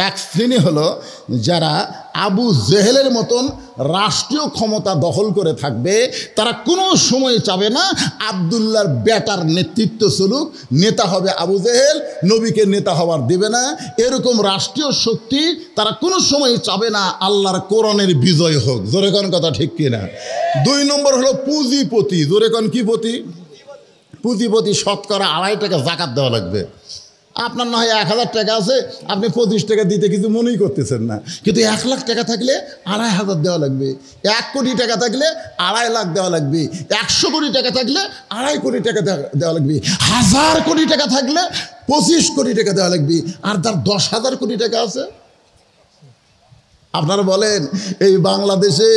এক শ্রেণী হলো যারা আবু জেহেলের মতন রাষ্ট্রীয় ক্ষমতা দখল করে থাকবে। তারা কোনো সময় চাবে না আবদুল্লাহর বেটার নেতৃত্ব চলুক, নেতা হবে আবু জেহেল, নবীকে নেতা হওয়ার দেবে না। এরকম রাষ্ট্রীয় শক্তি তারা কোনো সময় চাবে না আল্লাহর কোরআনের বিজয় হোক। জোরে কোন কথা ঠিক কিনা? 2 নম্বর হলো পুঁজিপতি। জোরে কোন কি পতি? পুঁজিপতি। শতকরা 2.5 টাকা জাকাত দেওয়া লাগবে। আপনার না হয় 1000 টাকা আছে, আপনি 25 টাকা দিতে কিছু মনেই করতেছেন না, কিন্তু 1 লাখ টাকা থাকলে 2,500 দেওয়া লাগবে। 1 কোটি টাকা থাকলে 2.5 লাখ দেওয়া লাগবে। 100 কোটি টাকা থাকলে 2.5 কোটি টাকা দেওয়া লাগবে। 1000 কোটি টাকা থাকলে 25 কোটি টাকা দেওয়া লাগবে। আর তার 10,000 কোটি টাকা আছে। আপনারা বলেন এই বাংলাদেশে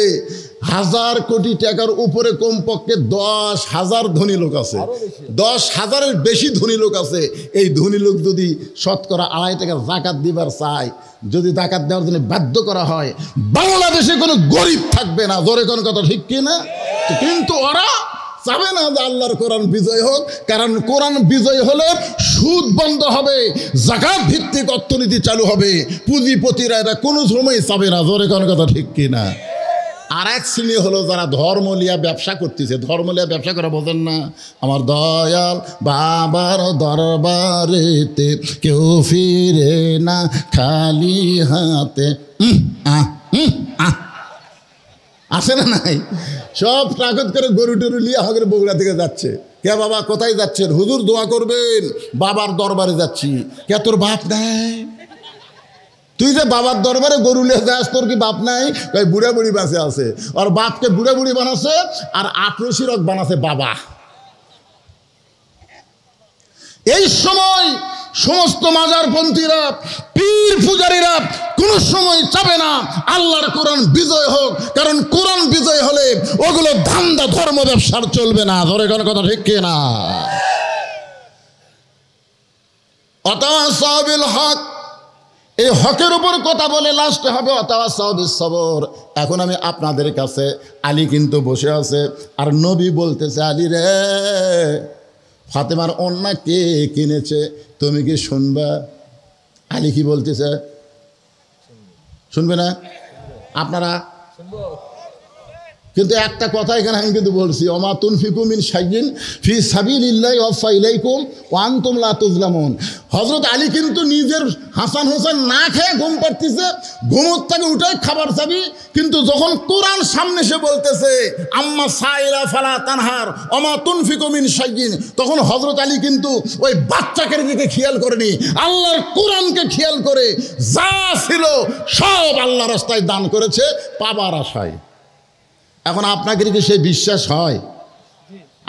1000 কোটি টাকার উপরে কমপক্ষে 10,000 ধনী লোক আছে, 10,000-এর বেশি ধনী লোক আছে। এই ধনী লোক যদি শতকরা 2.5 টাকার জাকাত দিবার চায়, যদি জাকাত দেওয়ার জন্য বাধ্য করা হয়, বাংলাদেশে কোনো গরিব থাকবে না। জোরে কোন কথা ঠিক কিনা? কিন্তু ওরা চাবে না যে আল্লাহর কোরআন বিজয় হোক, কারণ কোরআন বিজয় হলে সুদ বন্ধ হবে, জাকাত ভিত্তিক অর্থনীতি চালু হবে। পুঁজিপতিরা এটা কোনো সময় চাবে না। জোরে কোন কথা ঠিক কিনা? আর এক শ্রেণী হলো যারা ধর্মলিয়া ব্যবসা করতেছে। ধর্মলিয়া ব্যবসা করা বোঝেন না? আমার দয়াল বাবার দরবারেতে কেউ ফিরে না খালি হাতে। আসে না নাই? সব তাকত করে গরু টরু নিয়ে আমাদের বগুড়া থেকে যাচ্ছে। কে বাবা কোথায় যাচ্ছেন? হুজুর দোয়া করবেন, বাবার দরবারে যাচ্ছি। কে তোর বাপ নাই? তুই যে বাবার দরবারে গরু নিয়ে যাস, তোর কি বাপ নাই? বুড়া বুড়ি বাসে আছে। আর বাপকে বুড়া বুড়ি বানাচ্ছে, আর 18 শিরক বানাচ্ছে বাবা। এই সময় সমস্ত মাজারপন্থীরা, পীর পূজারীরা কোনো সময় চাবে না আল্লাহর কোরআন বিজয় হোক, কারণ কোরআন বিজয় হলে ওগুলো ধান্দা ধর্ম ব্যবসার চলবে না। ধরে কোন কথা ঠিক কিনা? ওয়াতাওয়াসাউ বিল হক, এই হকের উপর কথা বলে লাস্টে হবে ওয়াতাওয়াসাউ বিস সবর। এখন আমি আপনাদের কাছে, আলী কিন্তু বসে আছে, আর নবী বলতেছে, আলী রে, ফাতেমার ওন্না কে কিনেছে তুমি কি শুনবা? আলী কি বলতেছে? শুনবে না? আপনারা কিন্তু একটা কথা এখানে আমি কিন্তু বলছি, ওমা তুনফিকু মিন শাইইন ফি সাবিলিল্লাহি ওয়াফা ইলাইকুম ওয়া আনতুম লা তুজলামুন। হযরত আলী কিন্তু নিজের হাসান হোসেন না খেয়ে ঘুম পাড়তেছে, ঘুমোর থেকে উঠে খাবার চাবি, কিন্তু যখন কোরআন সামনে সে বলতেছে আম্মা সাইরা ফালা তানহার ওমা তুনফিকু মিন শাইইন, তখন হযরত আলী কিন্তু ওই বাচ্চাকে দিকে খেয়াল করেনি, আল্লাহর কোরআনকে খেয়াল করে যা ছিল সব আল্লাহ রাস্তায় দান করেছে পাবার আশায়। এখন আপনাকে কি সেই বিশ্বাস হয়?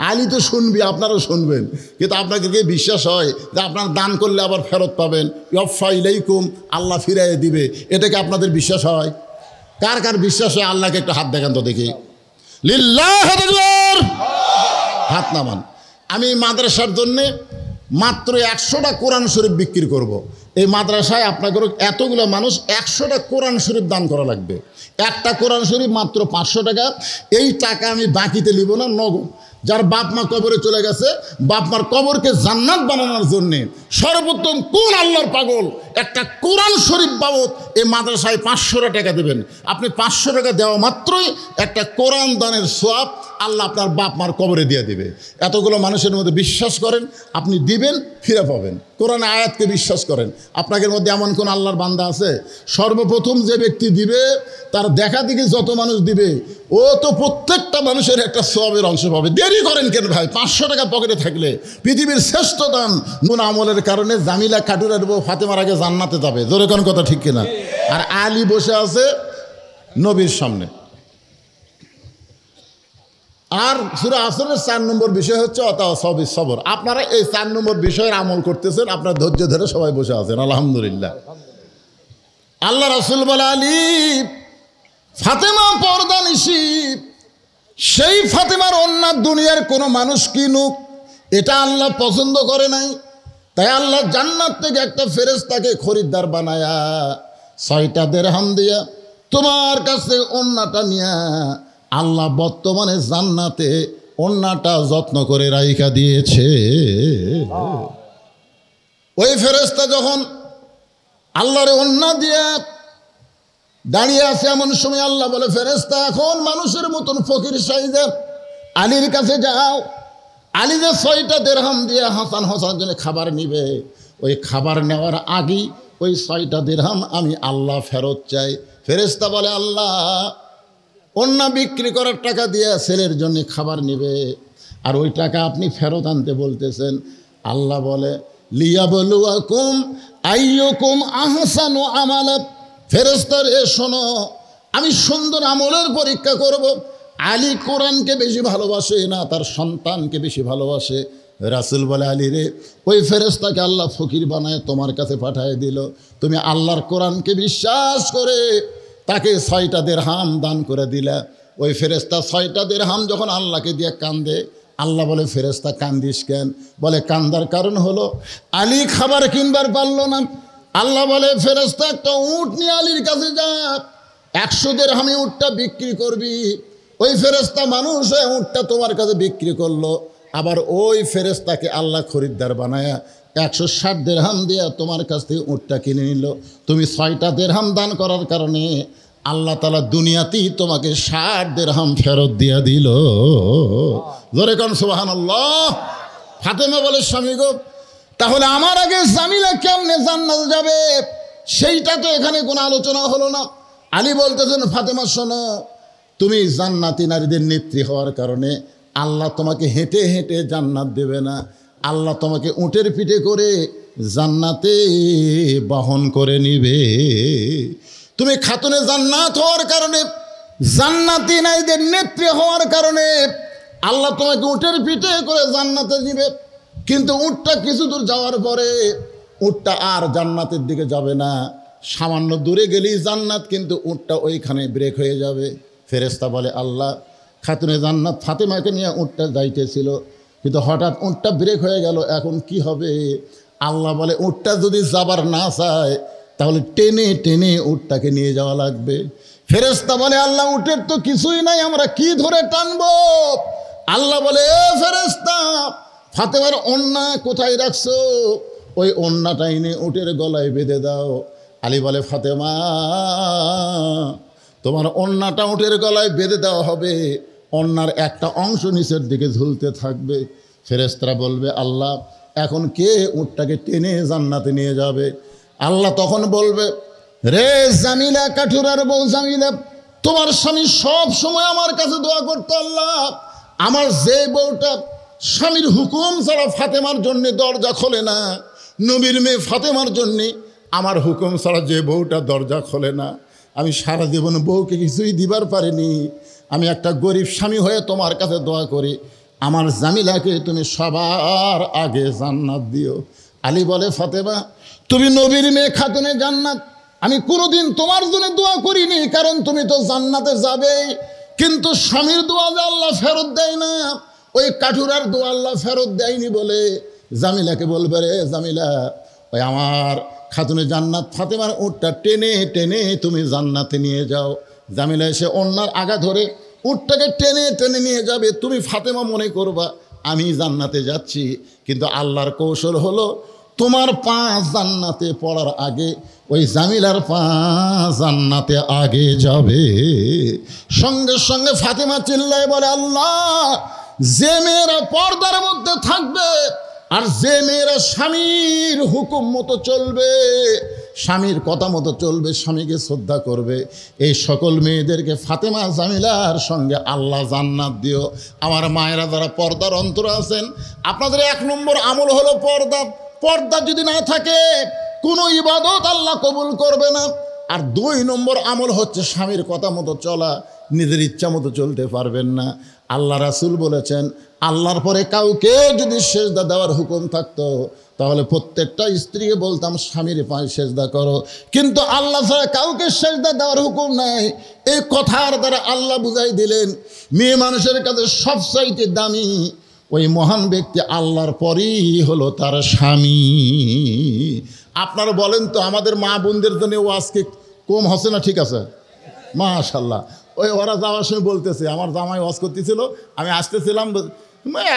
আলী তো শুনবি, আপনারাও শুনবেন, কিন্তু আপনাকে কি বিশ্বাস হয় যে আপনার দান করলে আবার ফেরত পাবেন, ওয়াফা ইলাইকুম, আল্লাহ ফিরাইয়ে দিবে? এটাকে আপনাদের বিশ্বাস হয়? কার কার বিশ্বাস হয়? আল্লাহকে একটু হাত দেখান তো দেখি, লিল্লাহ হাত নামান। আমি মাদ্রাসার জন্যে মাত্র 100টা কোরআন শরীফ বিক্রি করব। এই মাদ্রাসায় আপনাদের এতগুলো মানুষ 100টা কোরআন শরীফ দান করা লাগবে। একটা কোরআন শরীফ মাত্র 500 টাকা। এই টাকা আমি বাকিতে নিব না, নগদ। যার বাপ মা কবরে চলে গেছে, বাপ মার কবরকে জান্নাত বানানোর জন্যে সর্বোত্তম কোন আল্লাহর পাগল একটা কোরআন শরীফ বাবদ এই মাদ্রাসায় 500 টাকা দেবেন। আপনি 500 টাকা দেওয়া মাত্রই একটা কোরআন দানের সওয়াব আল্লাহ আপনার বাপ মার কবরে দিয়ে দিবে। এতগুলো মানুষের মধ্যে বিশ্বাস করেন, আপনি দিবেন, ফিরে পাবেন। কোরআন আয়াতকে বিশ্বাস করেন। আপনাদের মধ্যে এমন কোন আল্লাহর বান্দা আছে সর্বপ্রথম যে ব্যক্তি দিবে তার দেখা দেখি যত মানুষ দিবে ও তো প্রত্যেকটা মানুষের একটা সওয়াবের অংশ পাবে? দেরি করেন কেন ভাই? 500 টাকা পকেটে থাকলে পৃথিবীর শ্রেষ্ঠ দান। কোন আমলের কারণে জামিলা কাটুরার বউ ফাতেমার আগে জান্নাতে যাবে, জোরে কোন কথা ঠিক কিনা? আর আলী বসে আছে নবীর সামনে। আর সূরা আসরের 4 নম্বর বিষয় হচ্ছে অতাওয়াসাবিস সবর। আপনারা এই 4 নম্বর বিষয়ের আমল করতেছেন, আপনার ধৈর্য ধরে সবাই বসে আছেন, আলহামদুলিল্লাহ। আল্লাহ রাসূল বলে, আলী ফাতেমা পর্দা নিশি, সেই ফাতেমার অন্য দুনিয়ার কোনো মানুষ কিনুক, এটা আল্লাহ পছন্দ করে নাই। তাই আল্লাহ জান্নাত থেকে একটা ফেরেশতাকে খরিদ্দার বানায়া 6টা দিরহাম দিয়া তোমার কাছে ওন্নাটা নিয়া আল্লাহ বর্তমানে জান্নাতে ওন্নাটা যত্ন করে রাইখা দিয়েছে। ওই ফেরেশতা যখন আল্লাহর ওন্না দিয়া দাঁড়িয়ে আছে, এমন সময় আল্লাহ বলে, ফেরেশতা এখন মানুষের মতন ফকির সাইজে আলীর কাছে যাও। আলী যে 6টা দিরহাম দিয়ে হাসান হোসেন জন্য খাবার নিবে, ওই খাবার নেওয়ার আগেই ওই 6টা দিরহাম আমি আল্লাহ ফেরত চাই। ফেরেশতা বলে, আল্লাহ অন্য বিক্রি করার টাকা দিয়ে ছেলের জন্য খাবার নিবে, আর ওই টাকা আপনি ফেরত আনতে বলতেছেন। আল্লাহ বলে, লিয়াবলুয়াকুম আইয়ুকুম আহসানু আমালা। ফেরেশতা রে শোনো, আমি সুন্দর আমলের পরীক্ষা করব। আলী কোরআনকে বেশি ভালোবাসে না তার সন্তানকে বেশি ভালোবাসে? রাসূল বলে, আলী রে, ওই ফেরেশতাকে আল্লাহ ফকির বানায় তোমার কাছে পাঠিয়ে দিল। তুমি আল্লাহর কোরআনকে বিশ্বাস করে তাকে 6টা দিরহাম দান করে দিলা। ওই ফেরেশতা 6টা দিরহাম যখন আল্লাহকে দিয়ে কান্দে, আল্লাহ বলে, ফেরেশতা কান্দিস কেন? বলে, কান্দার কারণ হলো আলী খাবার কিনবার পারলো না। আল্লাহ বলে, ফেরেশতা একটা উট নিয়ে আলীর কাছে যা, 100 দিরহামে উটটা বিক্রি করবি। ওই ফেরেশতা মানুষ হয়ে উটটা তোমার কাছে বিক্রি করলো, আবার ওই ফেরেশতাকে আল্লাহ খরিদ্দার বানায়া 160 দিরহাম দিয়ে তোমার কাছ থেকে উটটা কিনে নিল। তুমি 6টা দিরহাম দান করার কারণে আল্লাহ তাআলা দুনিয়াতেই তোমাকে 60 দিরহাম ফেরত দিয়া দিল। জোরে কোন সুবহানাল্লাহ। ফাতেমা বলে, স্বামী গো, তাহলে আমার আগে জামিলা কেমনে জান্নাতে যাবে? সেইটা তো এখানে কোনো আলোচনা হলো না। আলী বলতেছেন, ফাতেমা শোনো, তুমি জান্নাতি নারীদের নেত্রী হওয়ার কারণে আল্লাহ তোমাকে হেঁটে হেঁটে জান্নাত দেবে না, আল্লাহ তোমাকে উটের পিঠে করে জান্নাতে বহন করে নিবে। তুমি খাতুনে জান্নাত হওয়ার কারণে, জান্নাতি নারীদের নেত্রী হওয়ার কারণে আল্লাহ তোমাকে উটের পিঠে করে জান্নাতে নিবে। কিন্তু উটটা কিছু দূর যাওয়ার পরে উটটা আর জান্নাতের দিকে যাবে না, সামান্য দূরে গেলেই জান্নাত, কিন্তু উটটা ওইখানে ব্রেক হয়ে যাবে। ফেরেশতা বলে, আল্লাহ খাতুনে জান্নাত ফাতেমাকে নিয়ে উটটা যাইতেছিল, কিন্তু হঠাৎ উটটা ব্রেক হয়ে গেল, এখন কি হবে? আল্লাহ বলে, উটটা যদি যাবার না চায় তাহলে টেনে টেনে উটটাকে নিয়ে যাওয়া লাগবে। ফেরেশতা বলে, আল্লাহ উটের তো কিছুই নাই, আমরা কি ধরে টানবো? আল্লাহ বলে, এ ফেরেশতা, ফাতেমার ওন্না কোথায় রাখছো? ওই ওন্নাটা এনে উটের গলায় বেঁধে দাও। আলী বলে, ফাতেমা তোমার ওড়নাটা উটের গলায় বেঁধে দেওয়া হবে, ওড়নার একটা অংশ নিচের দিকে ঝুলতে থাকবে। ফেরেশতারা বলবে, আল্লাহ এখন কে উটটাকে টেনে জান্নাতে নিয়ে যাবে? আল্লাহ তখন বলবে, রে জামিলা, কাঠুরার বউ জামিলা, তোমার স্বামী সব সময় আমার কাছে দোয়া করতো, আল্লাহ আমার যে বউটা স্বামীর হুকুম ছাড়া ফাতেমার জন্যে দরজা খোলে না, নবীর মেয়ে ফাতেমার জন্যে আমার হুকুম ছাড়া যে বউটা দরজা খোলে না, আমি সারা জীবন বউকে কিছুই দিবার পারিনি, আমি একটা গরিব স্বামী হয়ে তোমার কাছে দোয়া করি, আমার জামিলাকে তুমি সবার আগে জান্নাত দিও। আলী বলে, ফাতেমা তুমি নবীর মেয়ে, খাতুনে জান্নাত, আমি কোনোদিন তোমার জন্য দোয়া করিনি, কারণ তুমি তো জান্নাতে যাবেই, কিন্তু স্বামীর দোয়া যে আল্লাহ ফেরত দেয় না, ওই কাঠুরার দোয়া আল্লাহ ফেরত দেয়নি বলে জামিলাকে বলবে, রে জামিলা, ওই আমার খাতুনে জান্নাত ফাতেমার উটটা টেনে টেনে তুমি জান্নাতে নিয়ে যাও। জামিলা এসে ওড়নার আগা ধরে উটটাকে টেনে টেনে নিয়ে যাবে। তুমি ফাতেমা মনে করবা আমি জান্নাতে যাচ্ছি, কিন্তু আল্লাহর কৌশল হলো তোমার পা জান্নাতে পড়ার আগে ওই জামিলার পা জান্নাতে আগে যাবে। সঙ্গে সঙ্গে ফাতেমা চিল্লায় বলে, আল্লাহ যে মেয়েরা পর্দার মধ্যে থাকবে আর যে মেয়েরা স্বামীর হুকুম মতো চলবে, স্বামীর কথা মতো চলবে, স্বামীকে শ্রদ্ধা করবে, এই সকল মেয়েদেরকে ফাতেমা জামিলার সঙ্গে আল্লাহ জান্নাত দিও। আমার মায়েরা যারা পর্দার অন্তর আছেন, আপনাদের 1 নম্বর আমল হলো পর্দা। পর্দা যদি না থাকে কোনো ইবাদত আল্লাহ কবুল করবে না। আর 2 নম্বর আমল হচ্ছে স্বামীর কথা মতো চলা, নিজের ইচ্ছা মতো চলতে পারবেন না। আল্লাহ রাসূল বলেছেন, আল্লাহর পরে কাউকে যদি সেজদা দেওয়ার হুকুম থাকতো তাহলে প্রত্যেকটা স্ত্রীকে বলতাম স্বামীর পায়ে সেজদা করো, কিন্তু আল্লাহ ছাড়া কাউকে সেজদা দেওয়ার হুকুম নাই। এই কথার দ্বারা আল্লাহ বুঝাই দিলেন, মেয়ে মানুষের কাছে সবচাইতে দামি ওই মহান ব্যক্তি আল্লাহর পরেই হলো তার স্বামী। আপনারা বলেন তো, আমাদের মা বোনদের জন্য ও আজকে কম হচ্ছে না? ঠিক আছে, মাশাল্লাহ। ওই ওরা যাওয়ার সময় বলতেছে, আমার জামাই ওয়াজ করতেছিল, আমি আসতেছিলাম,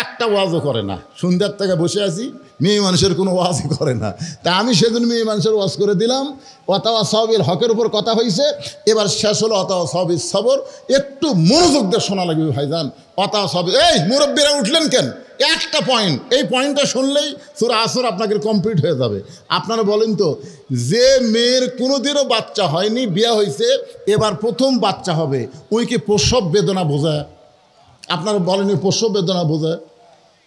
একটা ওয়াজও করে না, সন্ধ্যার থেকে বসে আছি, মেয়ে মানুষের কোনো ওয়াজই করে না। তা আমি সেদিন মেয়ে মানুষের ওয়াজ করে দিলাম, অতাওয়া সবিল হকের উপর কথা হয়েছে, এবার শেষ হলো অতাওয়া সবিল সবর। একটু মনোযোগ দিয়ে শোনা লাগবে ভাইজান। অতাওয়া সবিল, এই মুরব্বীরা উঠলেন কেন? একটা পয়েন্ট, এই পয়েন্টটা শুনলেই সূরা আসর আপনাকে কমপ্লিট হয়ে যাবে। আপনারা বলেন তো, যে মেয়ের কোনোদিনও বাচ্চা হয়নি, বিয়ে হয়েছে, এবার প্রথম বাচ্চা হবে, ওই কি প্রসব বেদনা বোঝায়? আপনারা বলেন প্রসব বেদনা বোঝায়?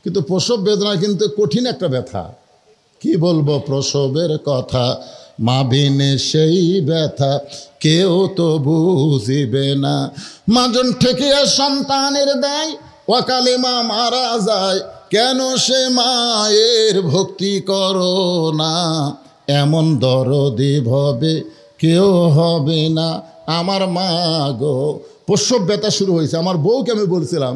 কিন্তু প্রসব বেদনা কিন্তু কঠিন একটা ব্যথা। কি বলবো প্রসবের কথা, মা বিনে সেই ব্যথা কেউ তো বুঝিবে না। মাজন ঠেকিয়া সন্তানের দেয়, অকালে মা মারা যায়, কেন সে মায়ের ভক্তি করো না, এমন দরদি ভবে কেউ হবে না আমার মা গো। প্রসব ব্যথা শুরু হয়েছে। আমার বউকে আমি বলছিলাম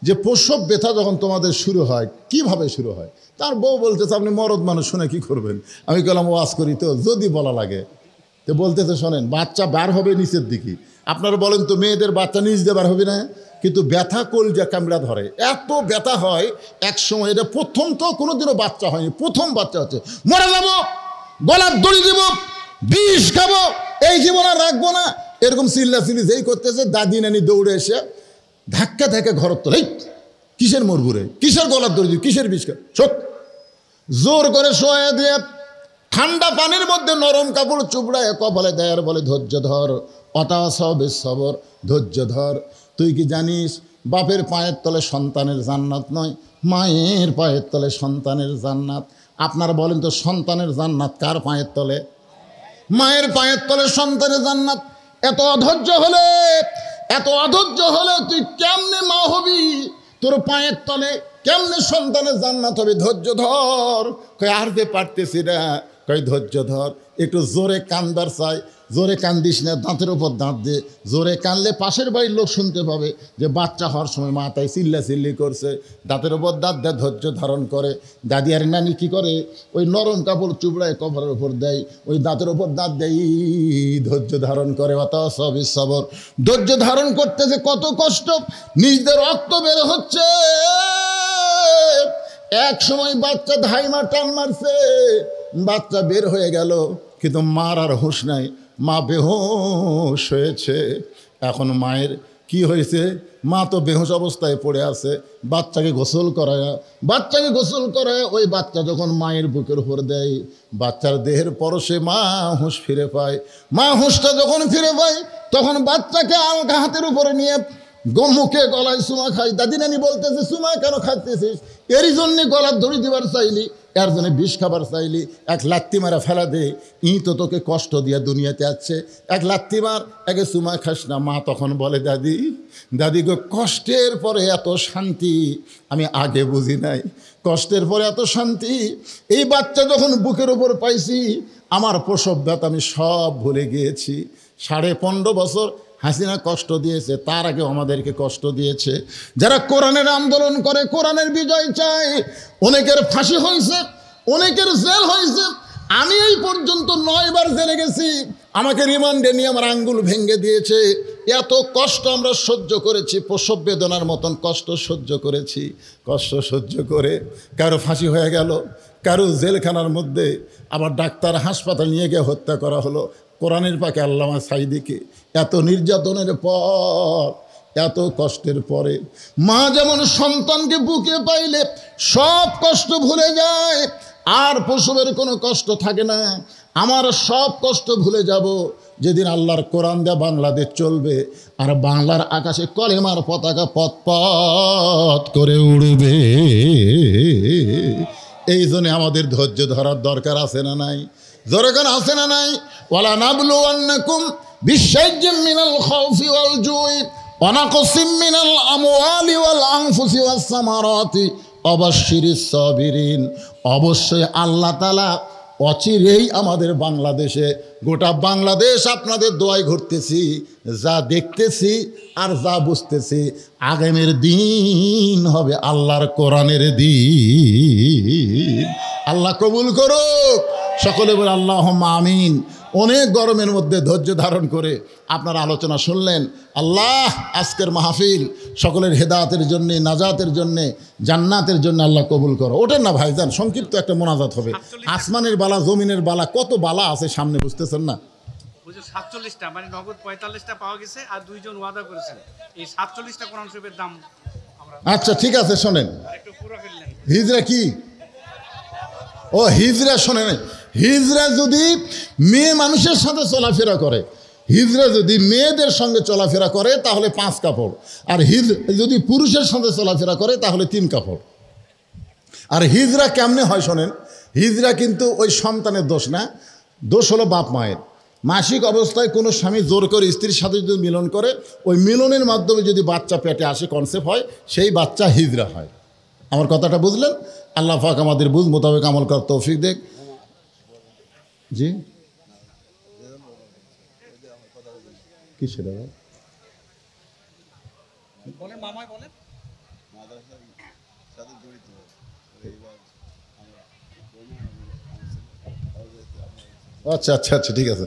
যে প্রসব ব্যথা যখন তোমাদের শুরু হয় কিভাবে শুরু হয়? তার বউ বলতেছে, আপনি মরদ মানুষ, শুনে কি করবেন? আমি বললাম, ওয়াজ করি তো, যদি বলা লাগে। তো বলতেছে, শোনেন, বাচ্চা বার হবে নিচের দিকে। আপনারা বলেন তো, মেয়েদের বাচ্চা নিচ দিয়ে বার হবে না? কিন্তু ব্যথা কলজা কামড়া ধরে, এত ব্যথা হয়। এক সময়, এটা প্রথম তো কোনোদিনও বাচ্চা হয়নি, প্রথম বাচ্চা হচ্ছে, মরে যাবো, গলার দড়ি দেবো, বিষ খাবো, এই জীবন আর রাখবো না, এরকম চিল্লাচিল্লি যেই করতেছে, দাদি নানি দৌড়ে এসে ধাক্কা ধাক্কা ঘরের তোলে, কিসের মরবুরে, কিসের গলার দড়ি, কিসের বিষ খা, চোখ জোর করে শোয়া দিয়ে ঠান্ডা পানির মধ্যে নরম কাপড় চুপড়ায় কপালে দেয় আর বলে, ধৈর্য ধর, অতাওয়া সবের সবর, ধৈর্য ধর। তুই কি জানিস, বাপের পায়ের তলে সন্তানের জান্নাত নয়, মায়ের পায়ের তলে সন্তানের জান্নাত। আপনারা বলেন তো, সন্তানের জান্নাত কার পায়ের তলে? মায়ের পায়ের তলে সন্তানের জান্নাত। এত অধৈর্য হলে তুই কেমনে মা হবি? তোর পায়ের তলে কেমনে সন্তানের জান্নাত হবে? ধৈর্য ধর। কই আর যে পারতেছি না, কই ধৈর্য ধর, একটু জোরে কান্দার চাই, জোরে কান্দিস না, দাঁতের উপর দাঁত দিয়ে, জোরে কানলে পাশের বাড়ির লোক শুনতে পাবে যে বাচ্চা হওয়ার সময় মা তাই চিল্লাচিল্লি করছে, দাঁতের উপর দাঁত দেয়, ধৈর্য ধারণ করে। দাদি আর নানি কী করে, ওই নরম কাপড় চুবড়ায় কভারের উপর দেয়, ওই দাঁতের উপর দাঁত দেয়, ধৈর্য ধারণ করে। অতাওয়া সবির সবর, ধৈর্য ধারণ করতে যে কত কষ্ট, নিজেদের রক্ত বের হচ্ছে। এক সময় বাচ্চা ধাইমা টান মারছে, বাচ্চা বের হয়ে গেল, কিন্তু মার আর হুঁশ নাই, মা বেহুশ হয়েছে। এখন মায়ের কি হয়েছে, মা তো বেহুশ অবস্থায় পড়ে আছে, বাচ্চাকে গোসল করায় ওই বাচ্চা যখন মায়ের বুকের উপর দেয়, বাচ্চার দেহের পরশে মা হুঁশ ফিরে পায়। মা হুঁশটা যখন ফিরে পায় তখন বাচ্চাকে আলগা হাতের উপরে নিয়ে মুখে গলায় চুমা খাই। দাদি নানি বলতেছে, চুমা কেন খাচ্তেছিস? এরই জন্যে গলার দড়ি দিবার চাইলি, এর জন্য বিষ খাবার চাইলি, এক লাত্তি মারা ফেলা দে, তো তোকে কষ্ট দিয়ে দুনিয়াতে আছে, এক লাত্তি মার, একে চুমা খাস না। মা তখন বলে, দাদি গো, কষ্টের পরে এত শান্তি আমি আগে বুঝি নাই, কষ্টের পরে এত শান্তি এই বাচ্চা যখন বুকের উপর পাইছি, আমার প্রসব ব্যথা আমি সব ভুলে গিয়েছি। 15.5 বছর হাসিনা কষ্ট দিয়েছে, তার আগে আমাদেরকে কষ্ট দিয়েছে। যারা কোরআনের আন্দোলন করে, কোরআনের বিজয় চায়, অনেকের ফাঁসি হয়েছে, অনেকের জেল হয়েছে। আমি এই পর্যন্ত 9 বার জেলে গেছি, আমাকে রিমান্ডে নিয়ে আমার আঙ্গুল ভেঙে দিয়েছে। এত কষ্ট আমরা সহ্য করেছি, প্রসব বেদনার মতন কষ্ট সহ্য করেছি। কষ্ট সহ্য করে কারো ফাঁসি হয়ে গেল, কারো জেলখানার মধ্যে, আবার ডাক্তার হাসপাতাল নিয়ে গিয়ে হত্যা করা হলো। কোরআনের পাকে আল্লামা সাঈদীকে এত নির্যাতনের পর, এত কষ্টের পরে মা যেমন সন্তানকে বুকে পাইলে সব কষ্ট ভুলে যায়, আর প্রসবের কোনো কষ্ট থাকে না। আমার সব কষ্ট ভুলে যাব যেদিন আল্লাহর কোরআন দেয়া বাংলাদেশ চলবে, আর বাংলার আকাশে কলেমার পতাকা পথ পথ করে উড়বে। এই জন্য আমাদের ধৈর্য ধরার দরকার আছে না নাই? দরকার আছে না নাই? ওয়ালা নাবলুওয়ান্নাকুম বিশাইইম মিনাল খাউফি ওয়াল জুই ওয়া নাকসিম মিনাল আমওয়ালি ওয়াল আনফুসি ওয়াস সামারাতি ওয়াবাশশিরিস সাবিরিন। অবশ্যই আল্লাহ তাআলা অচিরেই আমাদের বাংলাদেশে, গোটা বাংলাদেশ আপনাদের দোয়ায় ঘুরতেছি, যা দেখতেছি আর যা বুঝতেছি, আগামীর দিন হবে আল্লাহর কোরআনের দিন। আল্লাহ কবুল করুক। সকলে বলে আল্লাহুম্মা আমিন। অনেক গরমের মধ্যে ধৈর্য ধারণ করে আপনারা আলোচনা শুনলেন। আল্লাহ আজকের মাহফিল সকলের হেদায়েতের জন্যে, নাজাতের জন্যে, জান্নাতের জন্য আল্লাহ কবুল করো। ওঠেন না ভাইজান, সংক্ষিপ্ত একটা মোনাজাত হবে। আসমানের বালা, জমিনের বালা, কত বালা আছে সামনে, বুঝতেছেন না? 47টা মানে নগদ 45টা পাওয়া গেছে, আর 2 জন ওয়াদা করেছেন এই 47টা কোরআন শরীফের দাম। আচ্ছা ঠিক আছে, শোনেন। একটু পুরো ফেললেন। হিজরা কি? ও হিজরা, শোনেন, হিজরা যদি মেয়ে মানুষের সাথে চলাফেরা করে, হিজরা যদি মেয়েদের সঙ্গে চলাফেরা করে তাহলে 5 কাপড়, আর যদি পুরুষের সাথে চলাফেরা করে তাহলে 3 কাপড়। আর হিজরা কেমনে হয় শোনেন, হিজরা কিন্তু ওই সন্তানের দোষ না, দোষ হলো বাপ মায়ের। মাসিক অবস্থায় কোনো স্বামী জোর করে স্ত্রীর সাথে যদি মিলন করে, ওই মিলনের মাধ্যমে যদি বাচ্চা পেটে আসে, কনসেপ্ট হয়, সেই বাচ্চা হিজরা হয়। আমার কথাটা বুঝলেন? আল্লাহ পাক আমাদের বুঝ মোতাবেক আমল করার তৌফিক দেখ। জি কি সেটা বলেন, মামাই বলেন। আচ্ছা আচ্ছা আচ্ছা ঠিক আছে।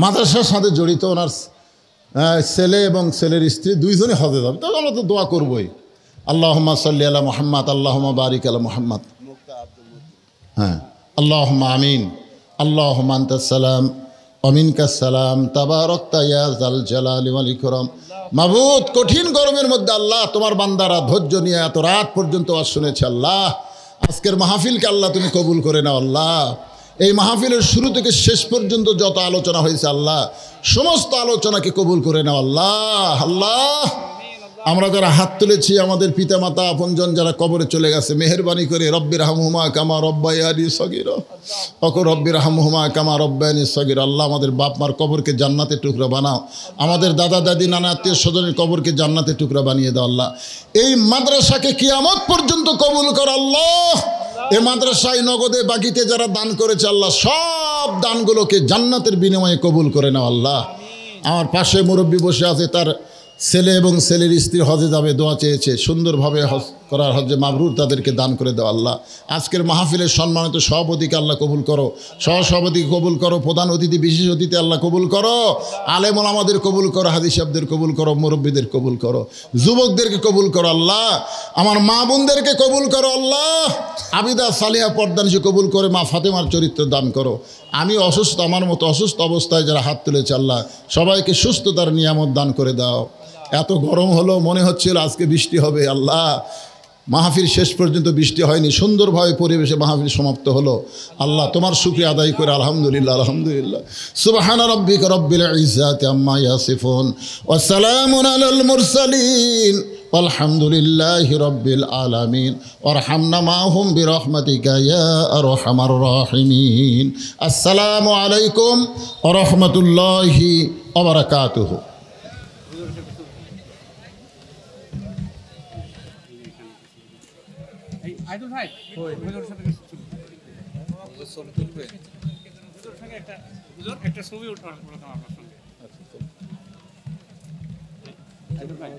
মাদ্রাসার সাথে জড়িত ওনার ছেলে এবং ছেলের স্ত্রী দুইজনই হজে যাবে, তবে আমরা তো দোয়া করবোই। আল্লাহুম্মা সাল্লি আলা মুহাম্মাদ, আল্লাহুম্মা বারিক আলা মুহাম্মাদ। হ্যাঁ, আল্লাহুম্মা আমিন। আল্লাহুম্মা আনতাস সালাম ওয়া মিনকাস সালাম, তাবারাকতা ইয়া যাল জালালি ওয়াল ইকরাম। মাবুদ, কঠিন গরমের মধ্যে আল্লাহ তোমার বান্দারা ধৈর্য নিয়ে এত রাত পর্যন্ত ওয়াজ শুনেছে। আল্লাহ আজকের মাহফিলকে আল্লাহ তুমি কবুল করে নাও। আল্লাহ এই মাহফিলের শুরু থেকে শেষ পর্যন্ত যত আলোচনা হয়েছে আল্লাহ সমস্ত আলোচনাকে কবুল করে নাও। আল্লাহ আল্লাহ আমরা যারা হাত তুলেছি, আমাদের পিতামাতা আপনজন যারা কবরে চলে গেছে, মেহেরবানি করে রব্বির হামহুমা কামা রব্বায়ানি সগীরা, অক রব্বির হামহুমা কামা রব্বায়ানি সগীরা। আল্লাহ আমাদের বাপ মার কবরকে জান্নাতের টুকরা বানাও, আমাদের দাদা দাদি নানা আত্মীয় স্বজনের কবরকে জান্নাতের টুকরা বানিয়ে দাও। আল্লাহ এই মাদ্রাসাকে কিয়ামত পর্যন্ত কবুল কর। আল্লাহ এই মাদ্রাসায় নগদে বাকিতে যারা দান করেছে আল্লাহ সব দানগুলোকে জান্নাতের বিনিময়ে কবুল করে নাও। আল্লাহ আমার পাশে মুরব্বী বসে আছে, তার ছেলে এবং ছেলের স্ত্রী হজে যাবে, দোয়া চেয়েছে, সুন্দরভাবে হজ করার হজ্জে মাবরুর তাদেরকে দান করে দাও আল্লাহ। আজকের মাহফিলের সম্মানিত সভাপতিকে আল্লাহ কবুল করো, সহসভাপতিকে কবুল করো, প্রধান অতিথি বিশেষ অতিথি আল্লাহ কবুল করো, আলেম ওলামাদের কবুল করো, হাদিস সাহেবদের কবুল করো, মুরব্বীদের কবুল করো, যুবকদেরকে কবুল করো আল্লাহ, আমার মা বোনদেরকে কবুল করো আল্লাহ, আবিদা সালিহা পর্দানিসে কবুল করে মা ফাতেমার চরিত্র দান করো। আমি অসুস্থ, আমার মতো অসুস্থ অবস্থায় যারা হাত তুলেছে আল্লাহ সবাইকে সুস্থতার নিয়ামত দান করে দাও। এত গরম হলো, মনে হচ্ছিল আজকে বৃষ্টি হবে আল্লাহ, মাহফিল শেষ পর্যন্ত বৃষ্টি হয়নি, সুন্দরভাবে পরিবেশে মাহফিল সমাপ্ত হলো। আল্লাহ তোমার শুকরিয়া আদায় করে আলহামদুলিল্লাহ আলহামদুলিল্লাহ। সুবহান রাব্বিকা রব্বিল ইজ্জাতি আম্মা ইয়াসিফুন ওয়া সালামুন আলাল মুরসালিন আলহামদুলিল্লাহি রব্বিল আলামিন ওয়ারহামনা মাহুম বিরহমাতিকা ইয়া আরহামার রাহিমিন। আসসালামু আলাইকুম ওয়া রাহমাতুল্লাহি ওয়া বারাকাতুহু। আইদুল ভাই হুজুরের সাথে একটা ছবি উঠলাম আপনার সঙ্গে।